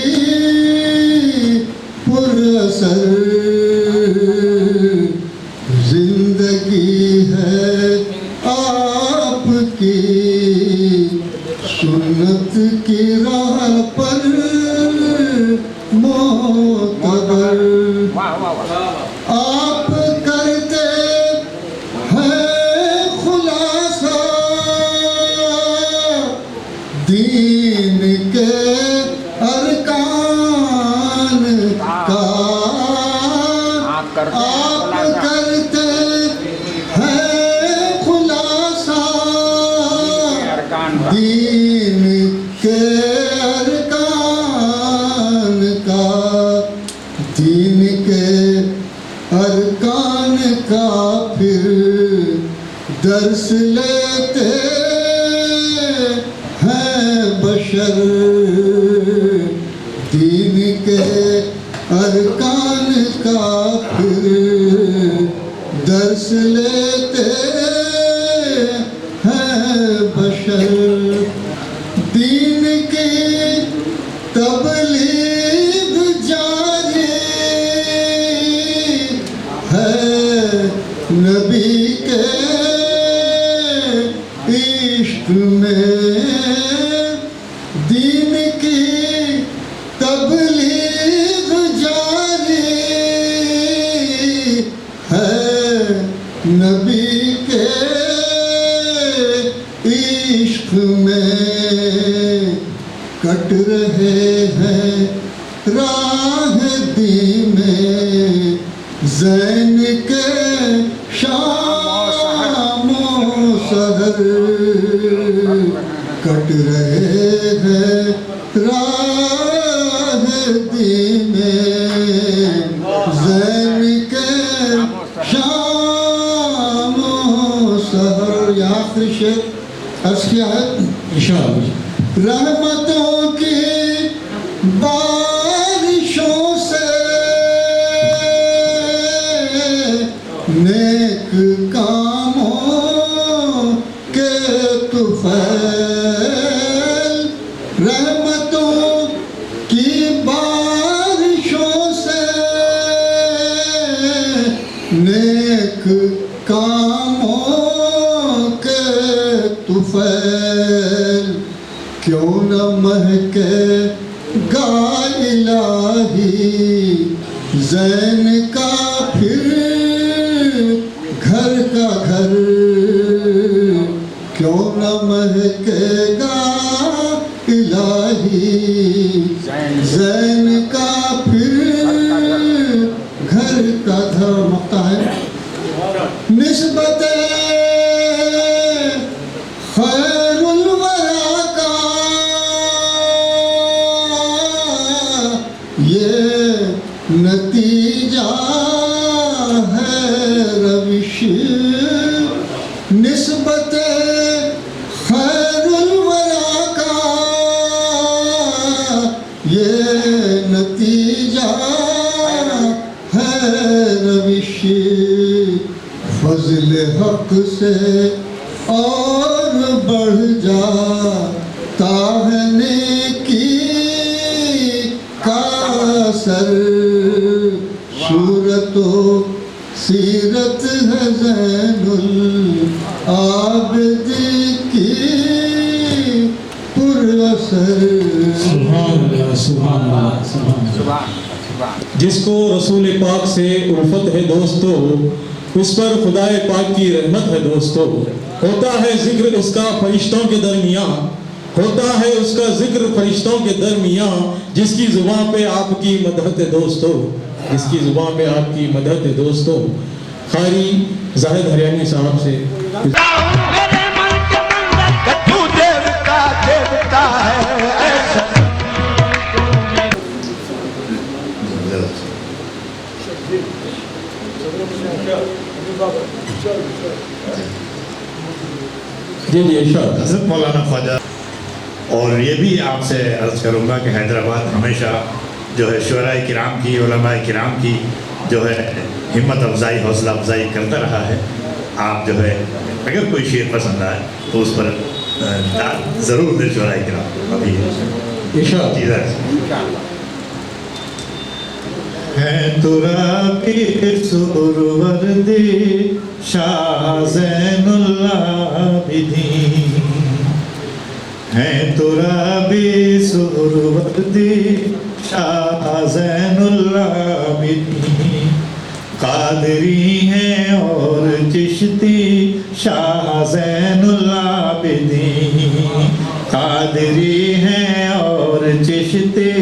پر اثر، زندگی ہے آپ کی سنت کی راہ پر معتبر، آپ کرتے ہیں خلاصہ دین کے ارکان کا، آپ کرتے ہیں خلاصہ دین کے ارکان کا، دین کے ارکان کا پھر درس لیتے ہیں بشر، دین کے ارکان کا پھر درس لیتے ہیں بشر، دین کی تبلیغ جاری ہے نبی کے عشق میں، دین کی کے عشق میں کٹ رہے ہیں راہ دی میں زین کے شام و سحر کٹ رہے ہیں راہ دی میں زین کے شام و سحر. یہ آخری شعر عرض کیا ہے انشاءاللہ. رحمتوں کی بارشوں سے نیک کاموں کے طفیل. رحمتوں کی بارشوں سے نیک کاموں کے طفیل. کیوں نہ مہکے گا الہی زین کا پھر گھر کا گھر. کیوں نہ مہکے گا الہی زین کا پھر گھر کا گھر. مقطع ہے نسبت خیر الورا کا یہ نتیجہ ہے روش. نسبت خیر الورا کا یہ نتیجہ ہے روش. فضل حق سے اور بڑھ جاتا ہے نیکی کا اثر. صورت و سیرت ہے زین العابد کی پر اثر. سبحان اللہ سبحان اللہ سبحان اللہ. جس کو رسول پاک سے الفت ہے دوستو اس پر خدائے پاک کی رحمت ہے دوستو. ہوتا ہے ذکر اس کا فرشتوں کے درمیان ہوتا ہے اس کا ذکر فرشتوں کے درمیان. جس کی زبان پہ آپ کی مدحت ہے دوستو جس کی زبان پہ آپ کی مدحت ہے دوستو. قاری زاہد ہریانی صاحب سے میرے من کے منظر تو دیوتا دیوتا ہے ایسا. جی جی ارشاد. حضرت مولانا خواجہ. اور یہ بھی آپ سے عرض کروں گا کہ حیدرآباد ہمیشہ جو ہے شعراء کرام کی علماء کرام کی جو ہے ہمت افزائی حوصلہ افزائی کرتا رہا ہے. آپ جو ہے اگر کوئی شعر پسند آئے تو اس پر ضرور دیں شعراء کرام. ابھی ارشاد. جی ہے ترا کی سرورد شاہ زین العابدین. ہے ترا بھی سرورد شاہ زین العابدین. قادری ہیں اور چشتی شاہ زین العابدین. قادری ہیں اور چشتی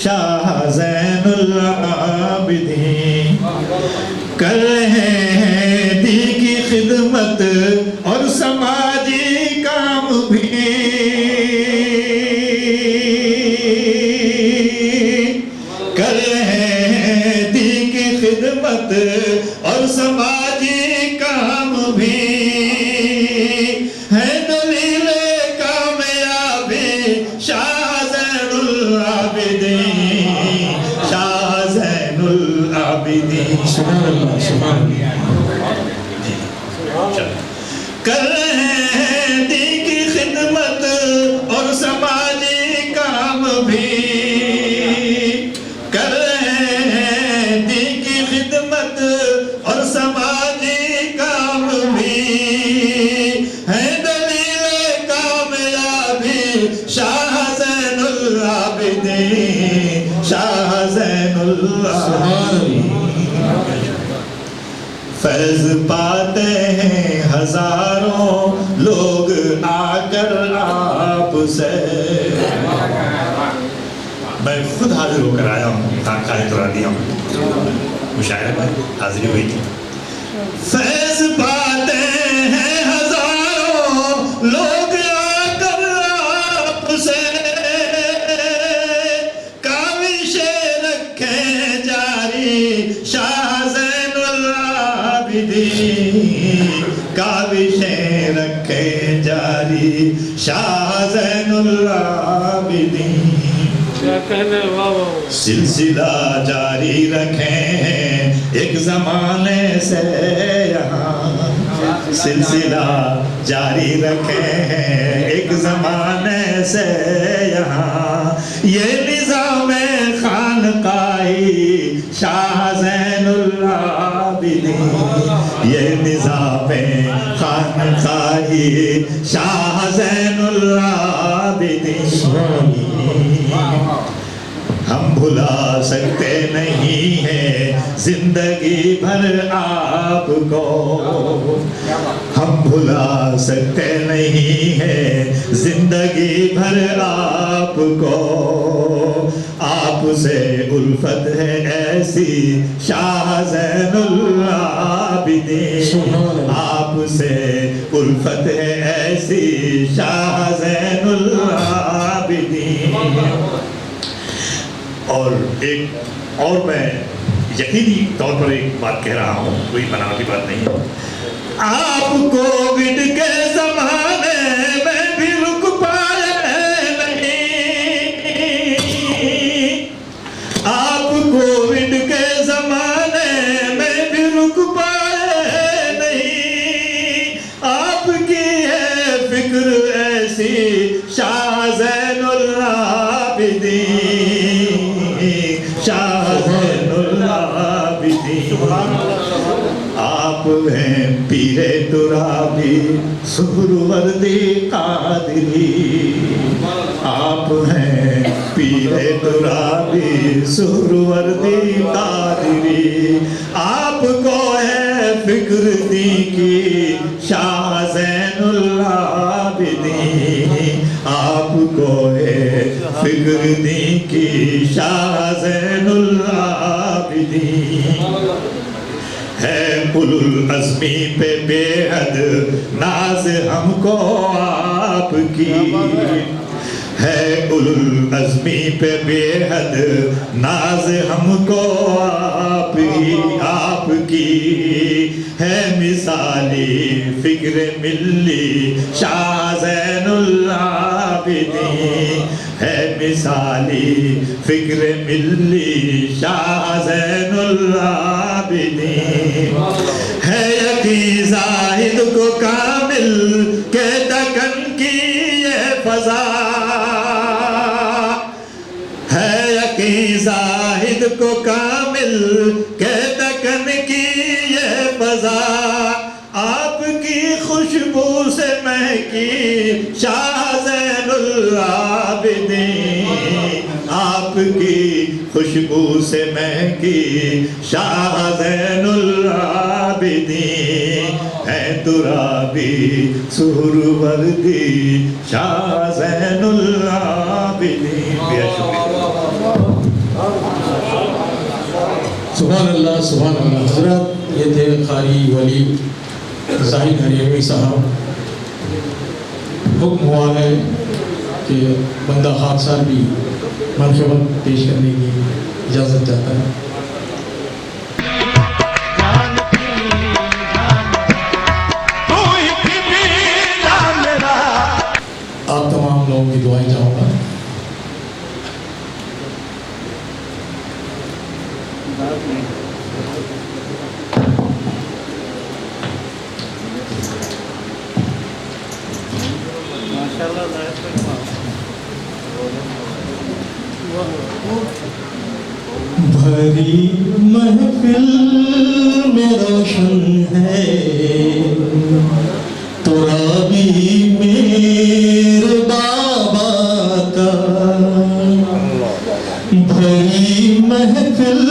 شاہ زین العابدین. کر رہے ہیں دی کی خدمت اور سماجی کام بھی. کر رہے ہیں دی کی خدمت اور سماجی کام بھی. ہے دلیل کامیابی شاہ زین العابدین. شاہ زین العابدین. سبحان اللہ سبحان اللہ. کر رہے ہیں دی کی خدمت اور سماجی کام بھی. کر رہے ہیں دی کی خدمت اور سماجی کام بھی. ہے دلیل کامیابی شاہ زین العابدین. شاہ زین العابدین. فیض پاتے ہیں ہزاروں لوگ آ کر آپ سے. میں خود حاضر ہو کر آیا ہوں، خانقاہ ترابیہ ہوں، مشاعرہ میں حاضری ہوئی تھی. فیض پاتے ہیں ہزاروں لوگ آ کر آپ سے، کاوشیں رکھیں جاری شاہ زین العابدین، کاوشیں رکھیں جاری شاہ زین العابدین. سلسلہ جاری رکھیں ایک زمانے سے یہاں، سلسلہ جاری رکھیں ایک زمانے سے یہاں. یہ نظام خانقاہی شاہ زین العابدین، یہ نظام خانقاہی شاہ زین العابدین. ہم بھلا سکتے نہیں ہیں زندگی بھر آپ کو، ہم بھلا سکتے نہیں ہیں زندگی بھر آپ کو. آپ سے الفت ہے ایسی شاہ زین العابدین، آپ سے الفت ہے ایسی شاہ زین العابدین. اور میں یقینی طور پر ایک بات کہہ رہا ہوں، کوئی بناوٹی بات نہیں ہے. آپ کووڈ کے زمانے میں بھی رک پائے نہیں، آپ کووڈ کے زمانے میں بھی رک پائے نہیں. آپ کی ہے فکر ایسی شاہ زین العابدین، شاہ زین العابدین. آپ ہیں پیر ترابی سہروردی قادری، آپ ہیں پیر ترابی سہروردی قادری. آپ کو ہے فکر دی کی شاہ زین العابدین، آپ کو ہے فکر دی کی شاہ زین العابدین. ہے اولو العزمی پہ بے حد ناز ہم کو آپ کی، ہے اولو العزمی پہ بے حد ناز ہم کو آپ کی. ہے مثالی فکر ملی شاہ زین العابدین، ہے مثالی فکر ملی شاہ زین العابدین. ہے یقین زاہد کو کامل کہ دکن کی یہ فضا، ہے یقین زاہد کو کامل کہ دکن کی یہ فضا. آپ کی خوشبو سے مہکی شاہ زین العابدین، آپ کی خوشبو سے مہکی شاہ زین العابدین. ہے ترابی سہروردی شاہ زین العابدین. سبحان اللہ سبحان اللہ. حضرت یہ تھے قاری ولی زاہد ہریوی صاحب. حکم ہوا ہے کہ بندہ خاک سال بھی منقبت پیش کرنے کی اجازت چاہتا ہے. آپ تمام لوگوں کی دعائیں چاہوں گا. بھری محفل میں روشن ہے ترابی میرے بابا کا، بھری محفل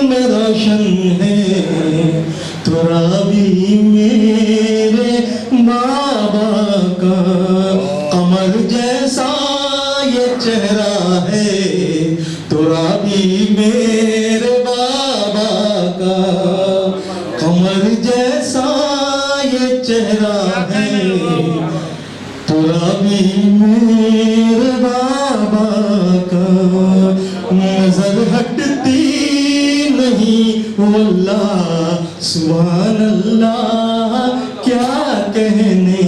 میں روشن ہے ترابی میرے ہے ترابی میرے بابا کا نظر ہٹتی نہیں واللہ سبحان اللہ کیا کہنے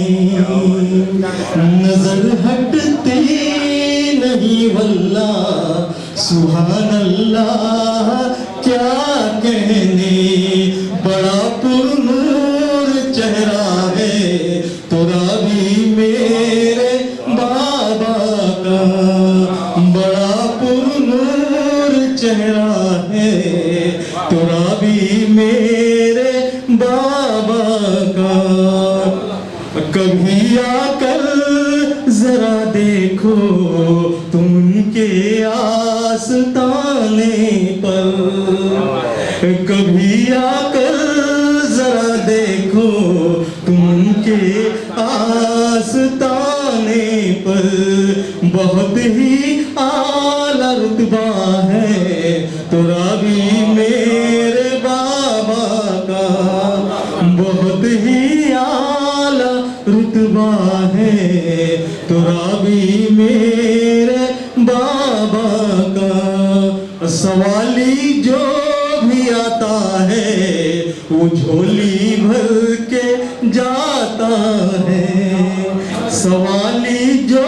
نظر ہٹتی نہیں واللہ سبحان اللہ کیا کہنے بڑا پرنور چہرہ ہے ترابی میرے بابا کا بڑا پرنور چہرہ ہے ترابی میرے بابا کا کبھی آ کر ذرا دیکھو تم کے آستانے پر کبھی آ کر ذرا دیکھو تم کے آستانے پر بہت ہی اعلیٰ رتبہ ہے ترابی میرے بابا کا بہت ہی اعلیٰ رتبہ ہے ترابی میرے بابا کا سوالی جو بھی آتا ہے وہ جھولی بھر کے جاتا ہے سوالی جو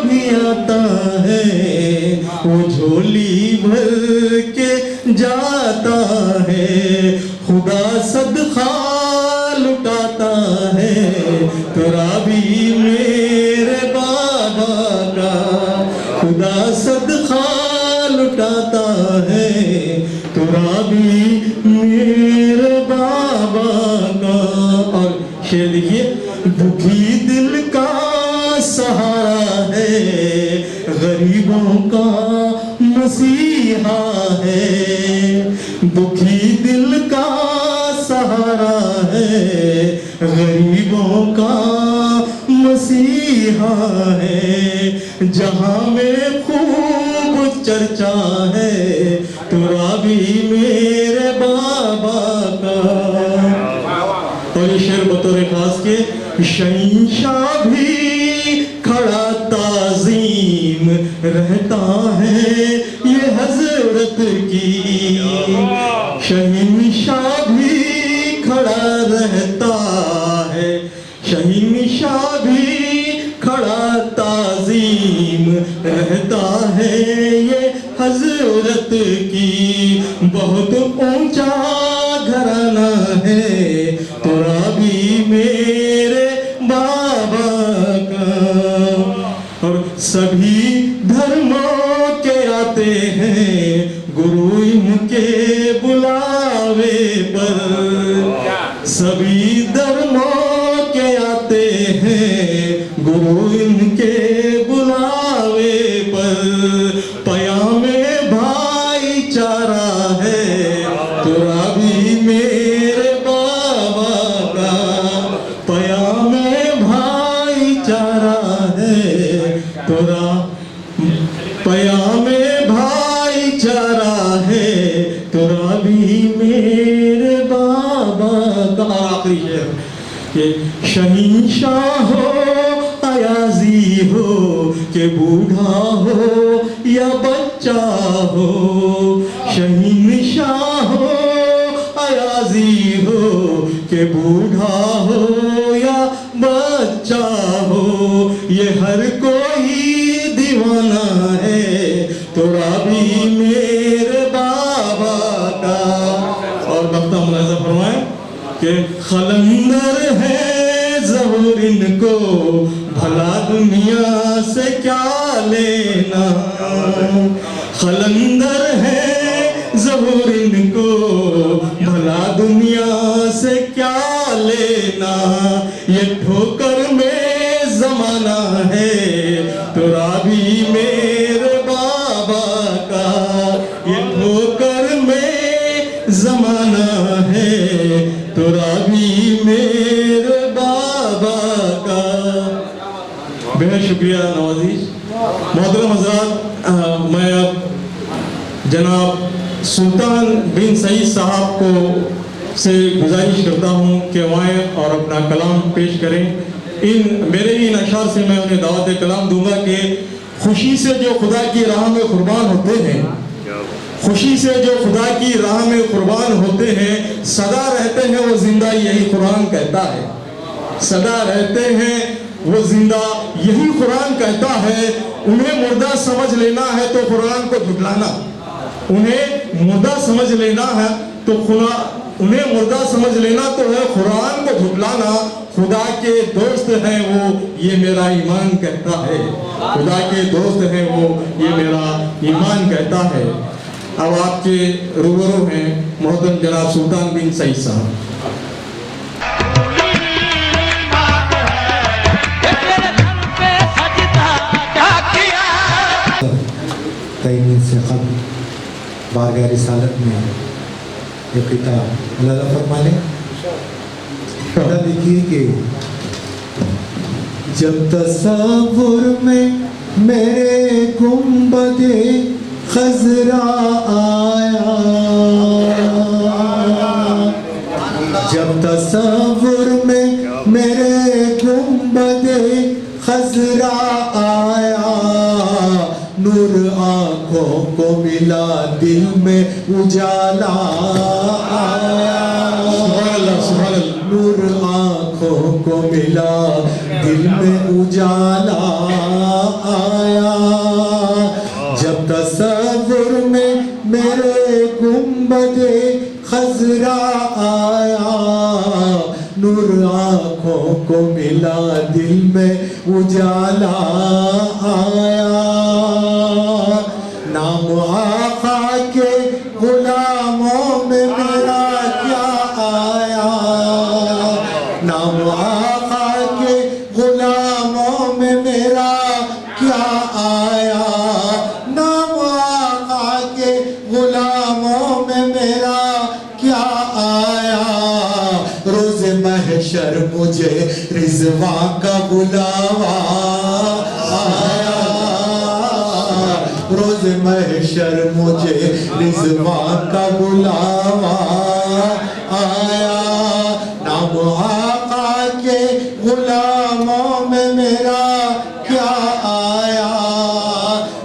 بھی آتا ہے وہ جھولی بھر کے جاتا ہے خدا صدقہ لٹاتا ہے ترابی میرے بابا کا خدا صدقہ لٹاتا ہے ترابی میرے بابا کا اور شعر لکھیے دکھی دل کا سہارا ہے غریبوں کا مسیحا ہے دکھی دل کا سہارا ہے غریبوں کا مسیحا ہے جہاں میں خوب چرچا ہے ترابی میرے بابا کا اور یہ شعر بطور خاص کے شہنشاہ بھی کھڑا تعظیم رہتا ہے یہ حضرت کی شہنشاہ بھی کھڑا رہتا ہے شہنشاہ بھی کھڑا تعظیم رہتا ہے یہ حضرت کی بہت اونچا گھرانہ ہے ترابی میرے بابا کا اور سبھی دھرموں کے آتے ہیں گرو ان کے بلاوے پر سبھی دھرموں کے آتے ہیں گرو ان کے بلاوے پر پیام بھائی چارہ ہے ترابی میرے بابا کا پیام بھائی چارہ ہے پیام بھائی چارہ ہے ترابی میرے بابا کا آخری ہے کہ شہنشاہ ہو ایازی ہو کہ بوڑھا ہو یا بچہ ہو شہنشاہ ہو ایازی ہو کہ بوڑھا ہو یا بچہ ہو یہ ہر کوئی دیوانہ ہے ترابی میرے بابا کا اور بختہ ملاحظہ فرمائیں کہ خلندر ہے ظہور ان کو بھلا دنیا سے کیا لینا خلندر ہے ظہور ان کو بھلا دنیا سے کیا لینا یہ ٹھوکر میں زمانہ ہے ترابی میرے بابا کا یہ ٹھوکر میں زمانہ ہے ترابی میرے بابا کا بہت شکریہ نوازش محترم حضرات میں اب جناب سلطان بن سعید صاحب کو سے گزارش کرتا ہوں کہ وہ آئیں اور اپنا کلام پیش کریں. میرے ان اشعار سے میں انہیں دعوت کلام دوں گا کہ خوشی سے جو خدا کی راہ میں قربان ہوتے ہیں، خوشی سے جو خدا کی راہ میں قربان ہوتے ہیں، سدا رہتے ہیں وہ زندہ، یہی قرآن کہتا ہے. سدا رہتے ہیں وہ زندہ، یہی قرآن کہتا ہے. انہیں مردہ سمجھ لینا ہے تو قرآن کو جھٹلانا، انہیں مردہ سمجھ لینا ہے تو انہیں مردہ سمجھ لینا تو ہے قرآن کو جھٹلانا. خدا کے دوست ہیں وہ، یہ میرا ایمان کہتا ہے. خدا کے دوست ہیں وہ، یہ میرا ایمان کہتا ہے. اب آپ کے روبرو ہیں محترم جناب سلطان بن سعید صاحب. تعین سے قبل بارگاہ رسالت میں یہ کتاب اللہ فرما لیں. لکھی کہ جب تصور میں میرے گنبد خضرا آیا، جب تصور میں میرے گنبد خضرا آیا، نور آنکھوں کو ملا دل میں اجالا آیا. نور آنکھوں کو ملا دل میں اجالا آیا. جب تصور میں میرے گنبد خضرا آیا، نور آنکھوں کو ملا دل میں اجالا آیا. نام آقا کے غلاموں میں میرا کیا آیا، نام آقا کے غلاموں میں میرا کیا آیا، نام آقا کے غلاموں میں میرا کیا آیا. روز محشر مجھے رضوان کا بلاوا آیا، روز محشر مجھے رضوان کا بلاوا آیا. نام آقا کے غلاموں میں میرا کیا آیا،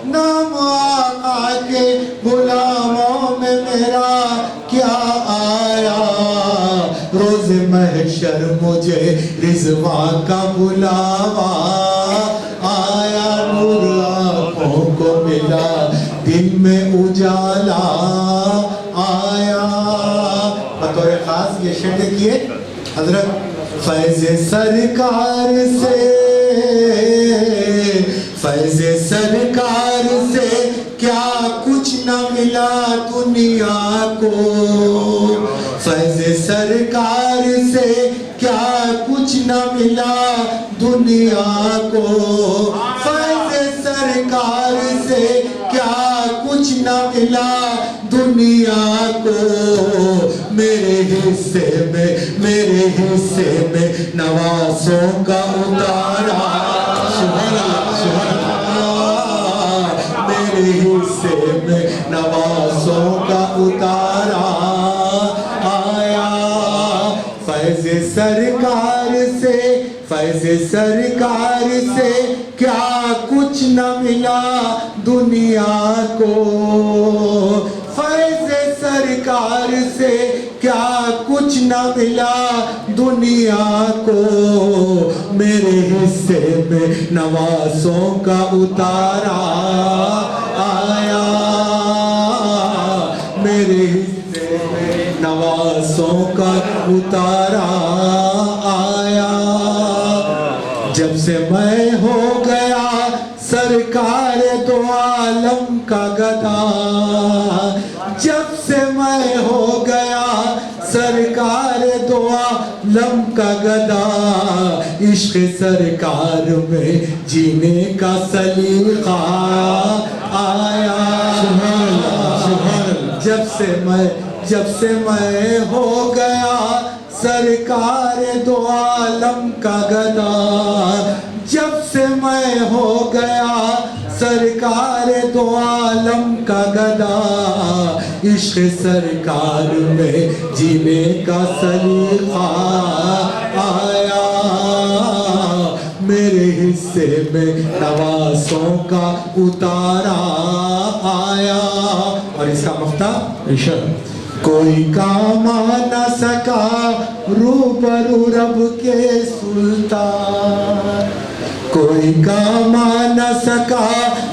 نام آقا کے غلاموں میں میرا کیا آیا. روز محشر مجھے رضوان کا بلاوا آیا، نور آنکھوں کو ملا دل میں اجالا آیا. بطور خاص یہ شعر کیے حضرت فیض سرکار سے، فیض سرکار سے کیا کچھ نہ ملا دنیا کو، فیض سرکار سے کیا کچھ نہ ملا دنیا کو. فیض سرکار سے کیا کچھ نہ ملا دنیا کو. میرے حصے میں نوازوں کا اتارا، میرے حصے میں نوازوں کا اتارا آیا. فیض سرکار سے، فیض سرکار سے کیا کچھ نہ ملا دنیا کو. فیض سرکار سے کیا کچھ نہ ملا دنیا کو. میرے حصے میں نوازوں کا اتارا آیا، میرے حصے میں نوازوں کا اتارا آیا. جب سے میں ہو گیا سرکار دو عالم کا گدا، جب سے میں ہو گیا سرکار دو عالم کا گدا، عشق سرکار میں جینے کا سلیقہ آیا. جب سے میں ہو گیا سرکار دو عالم کا گدا، جب سے میں ہو گیا سرکار دو عالم کا گدا، عشق سرکار میں جینے کا سلیقہ آیا، میرے حصے میں نوازوں کا اتارا آیا۔ اور اس کا مفتاح ارشاد کوئی کام آ نہ سکا روبرو رب کے سلطان، کوئی کام آ نہ سکا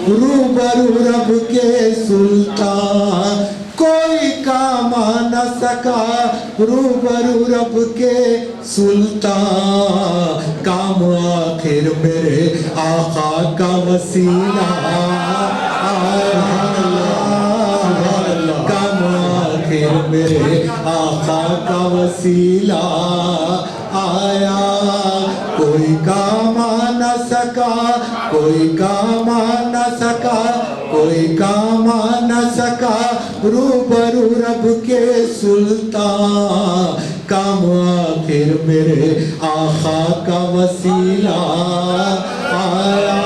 روبرو رب کے سلطان، کوئی کام آ نہ سکا روبرو رب کے سلطان، کام آخر میرے آقا کا وسیلہ آیا، کام آخر میرے آقا کا وسیلہ آیا، کوئی کام آ نہ سکا، کوئی کام آ نہ سکا، کوئی کام آ نہ سکا روبرو رب کے سلطان، کام آخر میرے آقا کا وسیلہ آیا،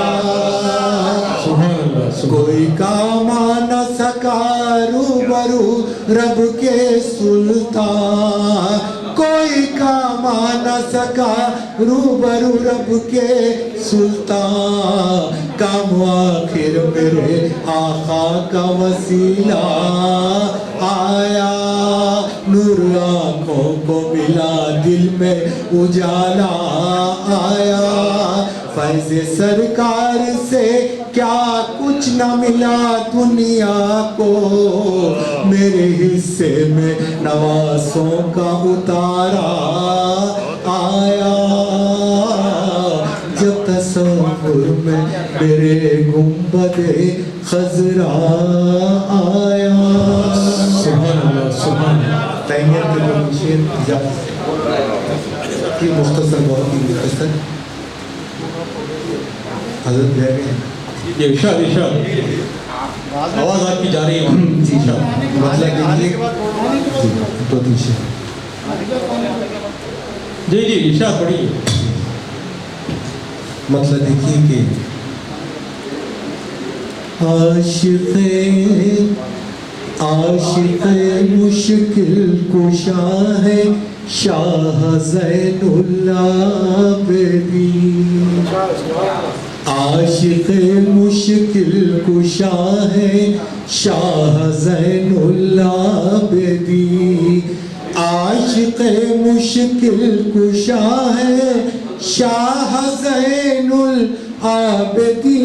کوئی کام آ نہ سکا روبرو رب کے سلطان، کوئی کام آ نہ سکا روبرو رب کے سلطان، کام آخر میرے آقا کا وسیلہ آیا، نور آنکھوں کو ملا دل میں اجالا آیا، فیض سرکار سے کیا کچھ نہ ملا دنیا کو، میرے حصے میں نوازوں کا اتارا آیا، جب تصور میں میرے گنبد خضرا آیا۔ سبحان اللہ سبحان اللہ۔ تیمیہ کے جو شعر کی مختصر بہت ہی مختصر حضرت بیٹھے ہیں، یہ ارشاد ارشاد آواز آپ کی جا رہی ہے جی مطلب دیکھیے دو تین شعر جی جی ارشاد پڑھیے۔ مطلب دیکھیے کہ عاشق مشکل کشا ہے شاہ زین العابدین، عاشق مشکل کشا ہے شاہ زین العابدین، عاشق مشکل کشا ہے شاہ زین العابدین،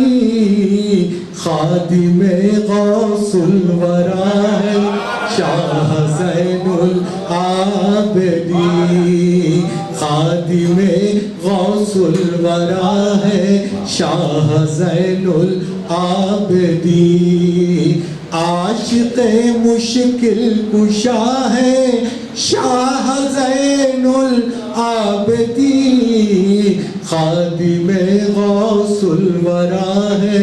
خادم غوث الورا ہے شاہ زین العابدین، خادم غوث الورا ہے شاہ زین العابدین، عاشق مشکل کشا ہے شاہ زین العابدین، خادم غوث الورا ہے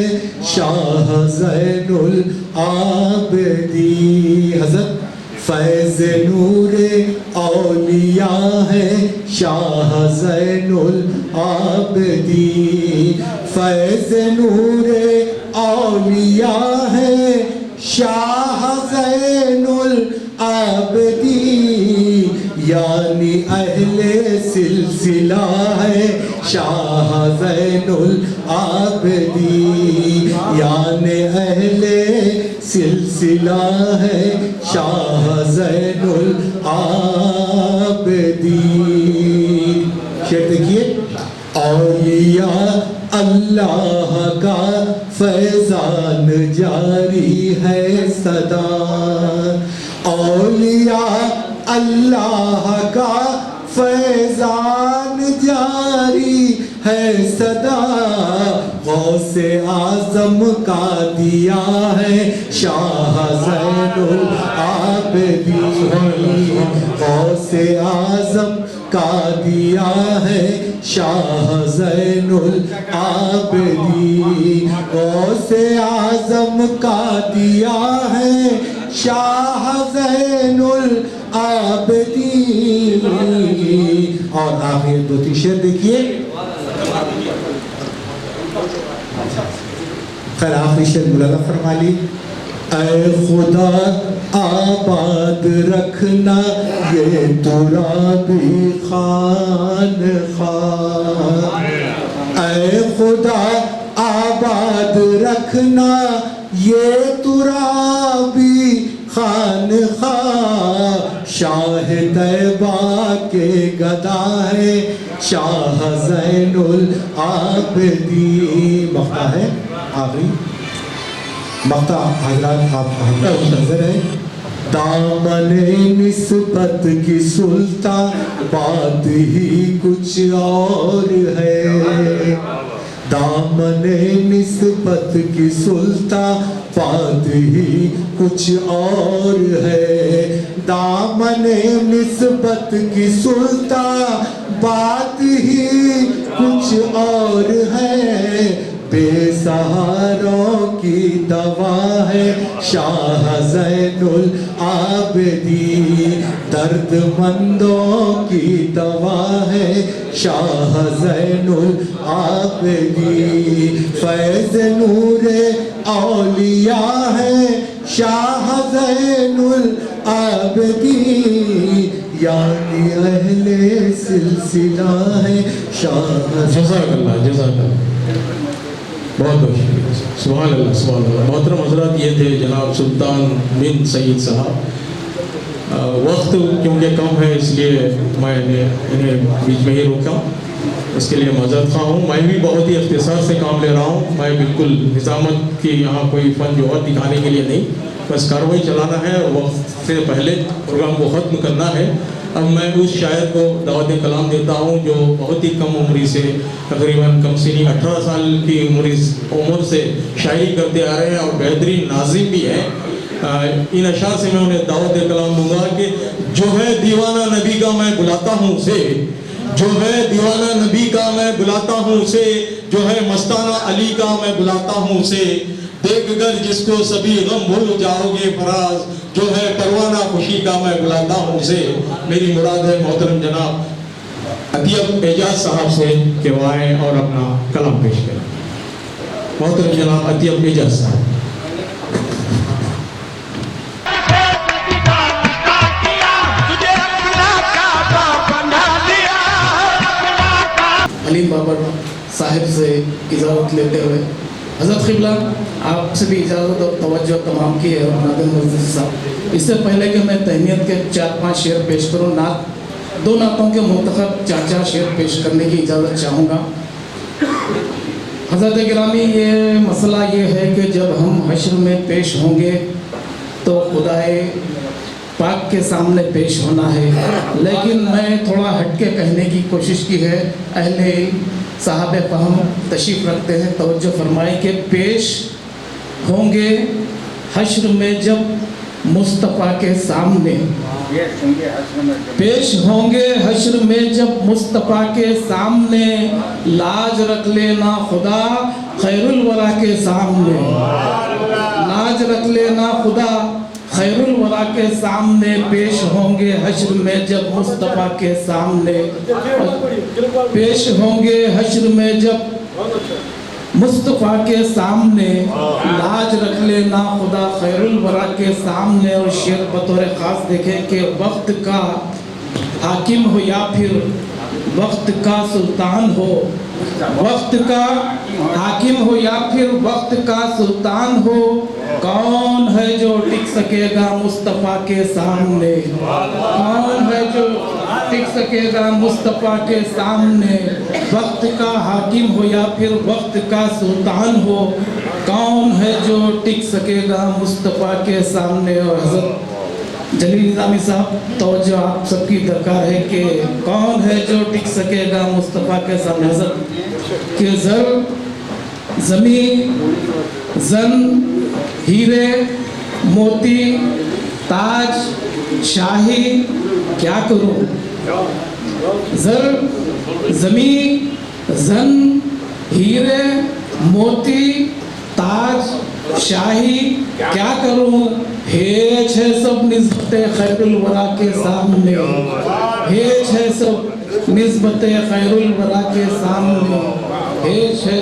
شاہ زین العابدین، حضرت فیض نور اولیاء ہے شاہ زین العابدین، فیض نور اولیاء ہے شاہ زین العابدین، یعنی اہل سلسلہ ہے شاہ زین العابدین، یعنی اہل سلسلہ ہے شاہ زین العابدین۔ شعر دیکھیے، اولیاء اللہ کا فیضان جاری ہے صدا، اولیاء اللہ کا فیضان جاری ہے صدا، غوث اعظم کا دیا ہے شاہ زین العابدین، غوث اعظم کا دیا ہے شاہ زین العابدین، غوث اعظم کا دیا ہے شاہ زین العابدین۔ اور آخر دو تین شعر دیکھیے، خیر آخری شعر مولانا فرما لی، اے خدا آباد رکھنا یہ ترابی خانقاہ، اے خدا آباد رکھنا یہ ترابی خانقاہ، شاہ طیبہ کے گدا ہے شاہ زین العابدین۔ مقطع ہے آخری مقطع حضرات آپ نظر ہے۔ دامن نسبت کی سلطان بات ہی کچھ اور ہے، دامن نسبت کی سلطان بات ہی کچھ اور ہے، دامن نسبت کی سلطان بات ہی کچھ اور ہے، بے سہاروں کی دوا ہے شاہ زین العابدین، درد مندوں کی دوا ہے شاہ زین العابدین، فیض نور اولیاء ہے شاہ زین العابدین، یعنی اہل سلسلہ ہے شاہ۔ جزاک اللہ، جزاک اللہ، بہت بہت شکریہ، سبحان اللہ سبحان اللہ۔ محترم حضرات، یہ تھے جناب سلطان بن سعید صاحب۔ وقت کیونکہ کم ہے اس لیے میں انہیں بیچ میں ہی روکا، اس کے لیے معذرت خواہ ہوں۔ میں بھی بہت ہی اختصار سے کام لے رہا ہوں، میں بالکل نظامت کی یہاں کوئی فن جوہر دکھانے کے لیے نہیں، بس کارروائی چلانا ہے اور وقت سے پہلے پروگرام کو ختم کرنا ہے۔ اب میں اس شاعر کو دعوت کلام دیتا ہوں جو بہت ہی کم عمری سے، تقریباً کم سنی 18 سال کی عمر سے شاعری کرتے آ رہے ہیں اور بہترین ناظم بھی ہیں۔ ان اشعار سے میں انہیں دعوت کلام دوں گا کہ جو ہے دیوانہ نبی کا میں بلاتا ہوں اسے، جو ہے دیوانہ نبی کا میں بلاتا ہوں اسے، جو ہے مستانہ علی کا میں بلاتا ہوں اسے، دیکھ کر جس کو سبھی غم بھول جاؤ گے فراز، جو ہے پروانہ خوشی کا میں بلاتا ہوں اسے۔ میری مراد ہے محترم جناب عطیہ اعجاز صاحب سے کہ وہ آئیں اور اپنا کلام پیش کریں۔ محترم جناب عطیہ اعجاز صاحب۔ علیم بابر صاحب سے اجازت لیتے ہوئے حضرت قبلہ آپ سے بھی اجازت اور توجہ تمام کی ہے، اور ناظم عزیز صاحب، اس سے پہلے کہ میں تہنیت کے 4-5 شعر پیش کروں، دو نعتوں کے منتخب 4 شعر پیش کرنے کی اجازت چاہوں گا۔ حضرت گرامی، یہ مسئلہ یہ ہے کہ جب ہم حشر میں پیش ہوں گے تو خدائے پاک کے سامنے پیش ہونا ہے، لیکن میں تھوڑا ہٹ کے کہنے کی کوشش کی ہے۔ اہل صاحب فہم تشریف رکھتے ہیں، توجہ فرمائیں کہ پیش ہوں گے حشر میں جب مصطفیٰ کے سامنے، پیش ہوں گے حشر میں جب مصطفیٰ کے سامنے، لاج رکھ لینا خدا خیر الورا کے سامنے، لاج رکھ لینا خدا خیر الورا کے سامنے، پیش ہوں گے حشر میں جب مصطفیٰ کے سامنے، پیش ہوں گے حشر میں جب مصطفیٰ کے سامنے، لاج رکھ لینا خدا خیر الورا کے سامنے۔ اور شعر بطور خاص دیکھیں کہ وقت کا حاکم ہو یا پھر وقت کا سلطان ہو، وقت کا حاکم ہو یا پھر وقت کا سلطان ہو، کون ہے جو ٹک سکے گا مصطفیٰ کے سامنے، کون ہے جو ٹک سکے گا مصطفیٰ کے سامنے، وقت کا حاکم ہو یا پھر وقت کا سلطان ہو، کون ہے جو ٹک سکے گا مصطفیٰ کے سامنے۔ اور حضرت جلیل نظامی صاحب، توجہ آپ سب کی درکار ہے کہ کون ہے جو ٹک سکے گا مصطفیٰ کے سامنے۔ حضرت کہ زر، زمین، زن، ہیرے، موتی، تاج، شاہی کیا کروں، زر، زمین، زن، ہیرے، موتی، تاج، شاہی کیا کروں، ہیچ ہے سب نسبت خیر الورا کے سامنے، ہیچ ہے سب نسبت خیر الورا کے سامنے، ہیچ ہے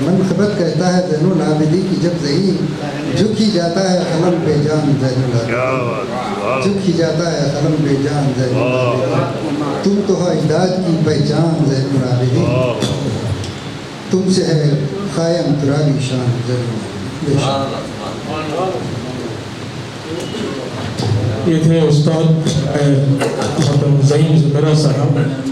منقبت کہتا ہے زین العابدی کی جب ضعیف جھک ہی جاتا ہے قلم بے جان زین العابدی، جھک ہی جاتا ہے قلم بے جان زین العابدی، تم تو ہو اجداد کی پہچان زین العابدی، تم سے ہے قائم ترابی شان زین العابدی۔ یہ تھے استاد محترم زعیم زمیرہ صاحب۔